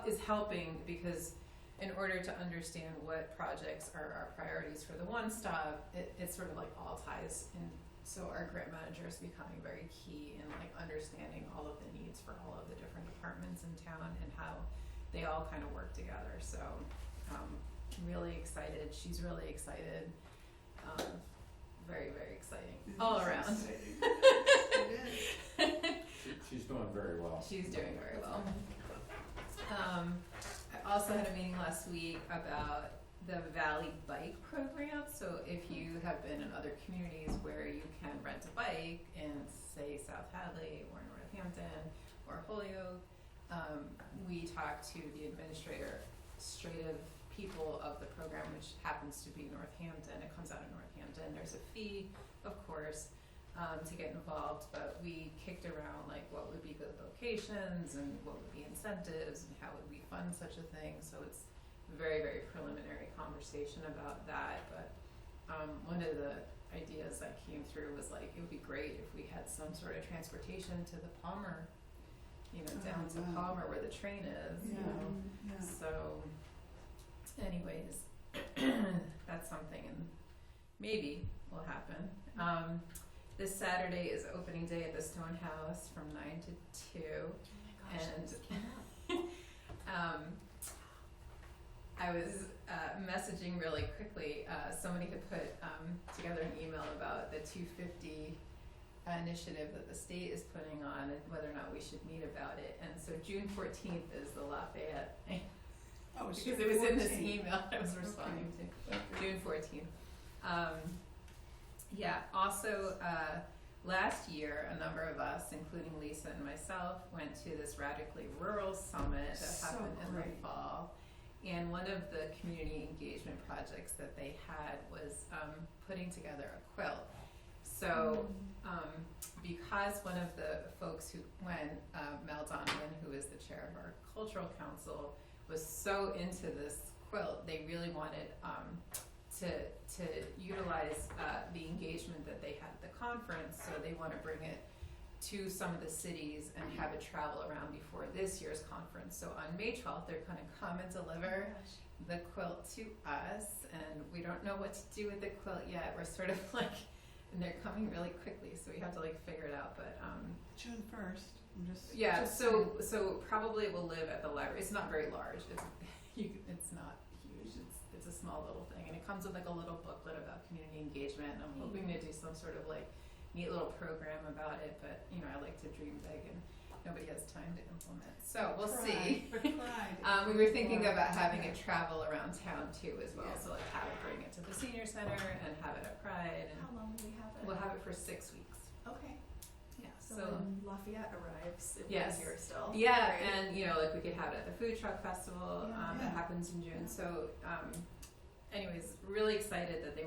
[SPEAKER 5] is helping, because in order to understand what projects are our priorities for the one-stop, it's sort of like all ties in. So our grant manager is becoming very key in like understanding all of the needs for all of the different departments in town and how they all kind of work together. So really excited. She's really excited. Very, very exciting. All around.
[SPEAKER 4] She's doing very well.
[SPEAKER 5] She's doing very well. I also had a meeting last week about the Valley Bike Program. So if you have been in other communities where you can rent a bike in, say, South Hadley or Northampton or Holyoke, we talked to the administrative people of the program, which happens to be Northampton. It comes out of Northampton. There's a fee, of course, to get involved, but we kicked around like what would be good locations and what would be incentives and how would we fund such a thing. So it's very, very preliminary conversation about that, but one of the ideas that came through was like, it would be great if we had some sort of transportation to the Palmer down to
[SPEAKER 6] wow.
[SPEAKER 5] Palmer where the train is, you know.
[SPEAKER 6] Yeah.
[SPEAKER 5] So, anyways, that's something, and maybe will happen. This Saturday is opening day at the Stone House from 9 to 2, and I was messaging really quickly. Somebody had put together an email about the 250 initiative that the state is putting on and whether or not we should meet about it. And so June 14th is the Lafayette.
[SPEAKER 6] Oh, it's
[SPEAKER 5] Because it was in this
[SPEAKER 6] 14th.
[SPEAKER 5] email I was responding to. June 14th. Also, last year, a number of us, including Lisa and myself, went to this Radically Rural Summit that
[SPEAKER 6] So
[SPEAKER 5] happened in the
[SPEAKER 6] great.
[SPEAKER 5] fall. And one of the community engagement projects that they had was putting together a quilt. So, because one of the folks who went, Mel Donovan, who is the chair of our cultural council, was so into this quilt, they really wanted to utilize the engagement that they had at the conference. So they want to bring it to some of the cities and have it travel around before this year's conference. So on May 12th, they're going to come and deliver the quilt to us, and we don't know what to do with the quilt yet. We're sort of like, and they're coming really quickly, so we have to like figure it out. But
[SPEAKER 6] June 1st. I'm just
[SPEAKER 5] so probably it will live at the library. It's not very large. It's not huge. It's a small little thing, and it comes with like a little booklet about community engagement. And I'm hoping to do some sort of like neat little program about it, but I like to dream big, and nobody has time to implement. So we'll see. We were thinking about having it travel around town too as well.
[SPEAKER 6] Yeah.
[SPEAKER 5] So like have it bring it to the senior center and have it at Pride, and
[SPEAKER 3] How long will we have it?
[SPEAKER 5] we'll have it for 6 weeks.
[SPEAKER 3] Okay.
[SPEAKER 5] Yeah.
[SPEAKER 3] So when Lafayette arrives, if
[SPEAKER 5] Yes.
[SPEAKER 3] we're here still.
[SPEAKER 5] Yeah,
[SPEAKER 3] Great.
[SPEAKER 5] and like we could have it at the food truck festival.
[SPEAKER 3] Yeah.
[SPEAKER 5] That happens in June. So, anyways, really excited that we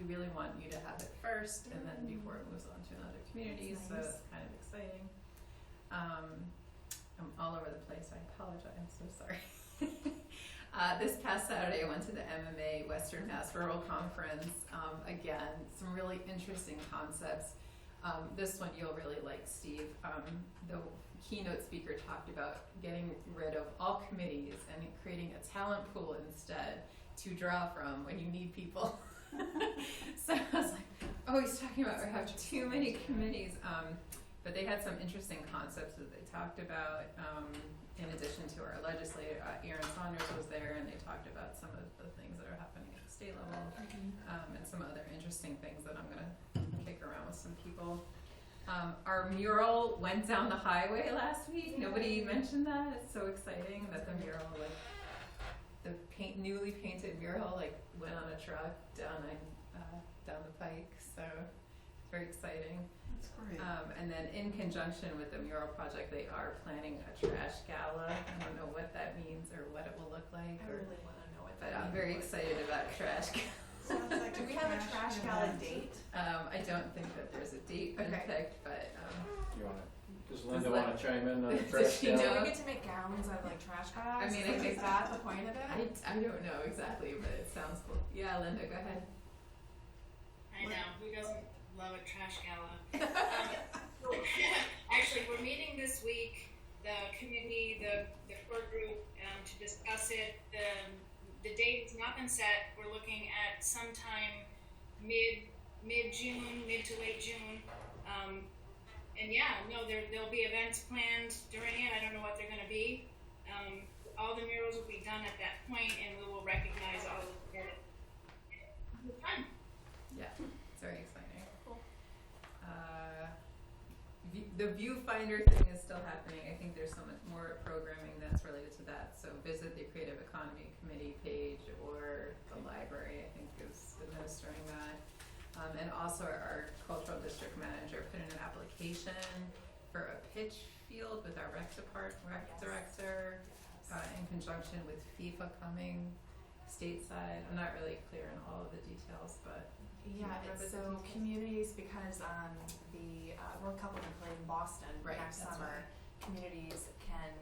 [SPEAKER 5] really want you to have it first, and then before it moves on to another community.
[SPEAKER 3] That's
[SPEAKER 5] So
[SPEAKER 3] nice.
[SPEAKER 5] it's kind of exciting. I'm all over the place. I apologize. I'm so sorry. This past Saturday, I went to the MMA Western Mass Rural Conference. Again, some really interesting concepts. This one you'll really like, Steve. The keynote speaker talked about getting rid of all committees and creating a talent pool instead to draw from when you need people. So I was like, oh, he's talking about we have too many committees. But they had some interesting concepts that they talked about. In addition to our legislator, Aaron Saunders was there, and they talked about some of the things that are happening at the state level, and some other interesting things that I'm going to kick around with some people. Our mural went down the highway last week. Nobody mentioned that. It's so exciting that the mural, like the newly painted mural, like went on a truck down the pike. So it's very exciting.
[SPEAKER 6] That's great.
[SPEAKER 5] And then in conjunction with the mural project, they are planning a trash gala. I don't know what that means or what it will look like.
[SPEAKER 3] I really want to know what
[SPEAKER 5] But
[SPEAKER 3] that
[SPEAKER 5] I'm
[SPEAKER 3] means.
[SPEAKER 5] very excited about trash gala.
[SPEAKER 6] Sounds like
[SPEAKER 3] Do we have a trash gala
[SPEAKER 6] event.
[SPEAKER 3] date?
[SPEAKER 5] I don't think that there's a date been
[SPEAKER 3] Okay.
[SPEAKER 5] picked, but
[SPEAKER 4] Does Linda want to chime in on the
[SPEAKER 5] Does
[SPEAKER 4] trash
[SPEAKER 5] she
[SPEAKER 3] Do
[SPEAKER 5] know?
[SPEAKER 4] gala?
[SPEAKER 3] we get to make gowns out of like trash bags?
[SPEAKER 5] I mean, I think
[SPEAKER 3] is that the point of it?
[SPEAKER 5] I don't know exactly, but it sounds cool. Yeah, Linda, go ahead.
[SPEAKER 11] I know, who doesn't love a trash gala? Actually, we're meeting this week, the committee, the core group, to discuss it. The date has not been set. We're looking at sometime mid-June, mid to late June. And yeah, no, there'll be events planned during it. I don't know what they're gonna be. All the murals will be done at that point, and we will recognize all of the fun.
[SPEAKER 5] Yeah, it's very exciting.
[SPEAKER 3] Cool.
[SPEAKER 5] The viewfinder thing is still happening. I think there's some more programming that's related to that. So visit the Creative Economy Committee page, or the library, I think, is administering that. And also our cultural district manager put in an application for a pitch field with our rec director, in conjunction with FIFA coming stateside. I'm not really clear on all of the details, but
[SPEAKER 3] Yeah,
[SPEAKER 5] remember
[SPEAKER 3] it's
[SPEAKER 5] the
[SPEAKER 3] so
[SPEAKER 5] details?
[SPEAKER 3] communities, because the World Cup will be played in Boston
[SPEAKER 5] Right,
[SPEAKER 3] next
[SPEAKER 5] that's
[SPEAKER 3] summer. Communities can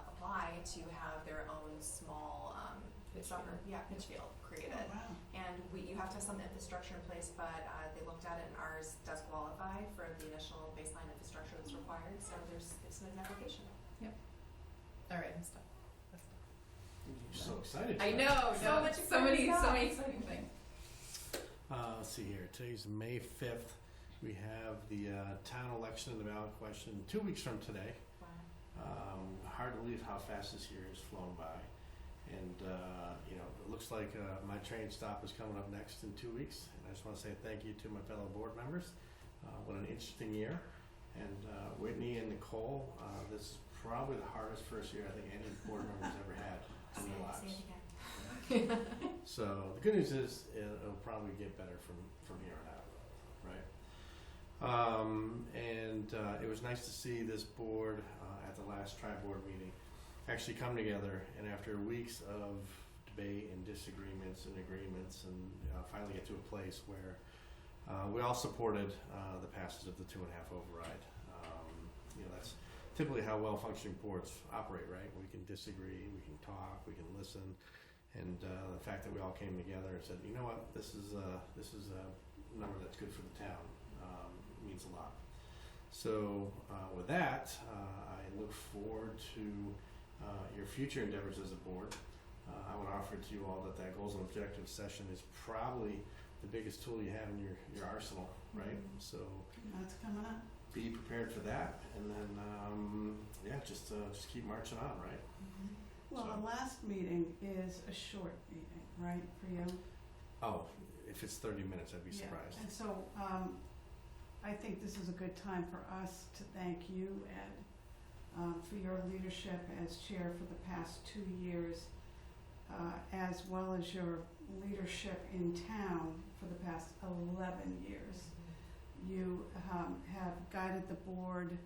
[SPEAKER 3] apply to have their own small
[SPEAKER 5] Pitch
[SPEAKER 3] soccer,
[SPEAKER 5] field.
[SPEAKER 3] pitch field created.
[SPEAKER 6] Oh, wow.
[SPEAKER 3] And you have to have some infrastructure in place, but they looked at it, and ours does qualify for the initial baseline infrastructure that's required. required, so they've submitted an application.
[SPEAKER 5] All right, I'm stuck.
[SPEAKER 2] You're so excited.
[SPEAKER 5] I
[SPEAKER 2] tonight.
[SPEAKER 5] know,
[SPEAKER 3] So much
[SPEAKER 5] so many
[SPEAKER 3] exciting
[SPEAKER 5] exciting things.
[SPEAKER 2] Let's see here. Today's May 5th. We have the town election and the ballot question 2 weeks from today.
[SPEAKER 3] Wow.
[SPEAKER 2] Hard to believe how fast this year has flown by. And, it looks like my train stop is coming up next in 2 weeks. And I just want to say thank you to my fellow board members. What an interesting year. And Whitney and Nicole, this is probably the hardest first year I think any board member's ever had in their lives.
[SPEAKER 3] Say it again.
[SPEAKER 2] So the good news is it'll probably get better from here on out, right? It was nice to see this board at the last tri-board meeting actually come together, and after weeks of debate and disagreements and agreements, and finally get to a place where we all supported the passage of the 2.5 override. That's typically how well-functioning boards operate, right? We can disagree, we can talk, we can listen, and the fact that we all came together and said, you know what, this is a number that's good for the town means a lot. So with that, I look forward to your future endeavors as a board. I would offer to you all that goals and objectives session is probably the biggest tool you have in your arsenal, right? So
[SPEAKER 6] That's coming up.
[SPEAKER 2] be prepared for that, and then just keep marching on, right?
[SPEAKER 6] Well, the last meeting is a short meeting, right, for you?
[SPEAKER 2] Oh, if it's 30 minutes, I'd be surprised.
[SPEAKER 6] Yeah. And so I think this is a good time for us to thank you, Ed, for your leadership as chair for the past 2 years, as well as your leadership in town for the past 11 years. You have guided the board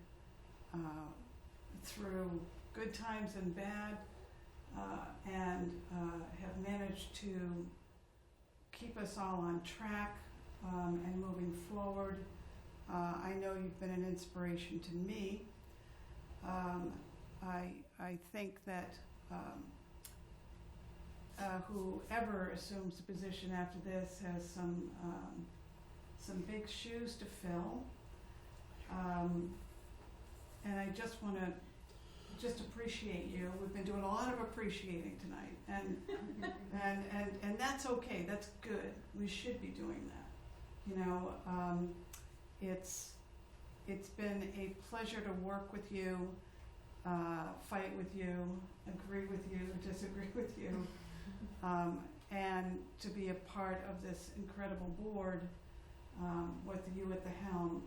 [SPEAKER 6] through good times and bad, and have managed to keep us all on track and moving forward. I know you've been an inspiration to me. I think that whoever assumes the position after this has some big shoes to fill. And I just want to appreciate you. We've been doing a lot of appreciating tonight, and that's okay. That's good. We should be doing that. It's been a pleasure to work with you, fight with you, agree with you, disagree with you, and to be a part of this incredible board with you at the helm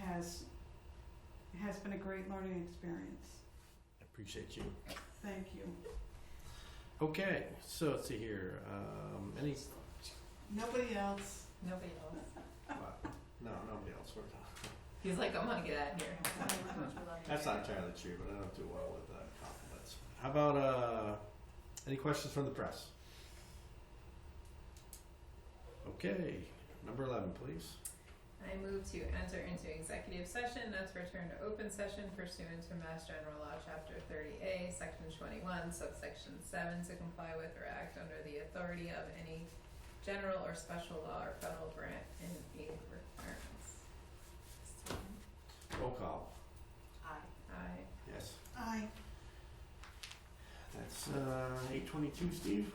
[SPEAKER 6] has been a great learning experience.
[SPEAKER 2] I appreciate you.
[SPEAKER 6] Thank you.
[SPEAKER 2] Okay, so let's see here. Any?
[SPEAKER 6] Nobody else.
[SPEAKER 5] Nobody else.
[SPEAKER 2] No, nobody else. We're done.
[SPEAKER 5] He's like, I'm gonna get out of here.
[SPEAKER 2] That's not entirely true, but I don't do well with compliments. How about any questions from the press? Okay, number 11, please.
[SPEAKER 5] I move to enter into executive session, not to return to open session pursuant to Mass General Law, Chapter 30A, Section 21, Subsection 7, to comply with or act under the authority of any general or special law or federal grant and aid requirements.
[SPEAKER 2] Roll call.
[SPEAKER 5] Aye.
[SPEAKER 2] Yes.
[SPEAKER 6] Aye.
[SPEAKER 2] That's 8:22, Steve.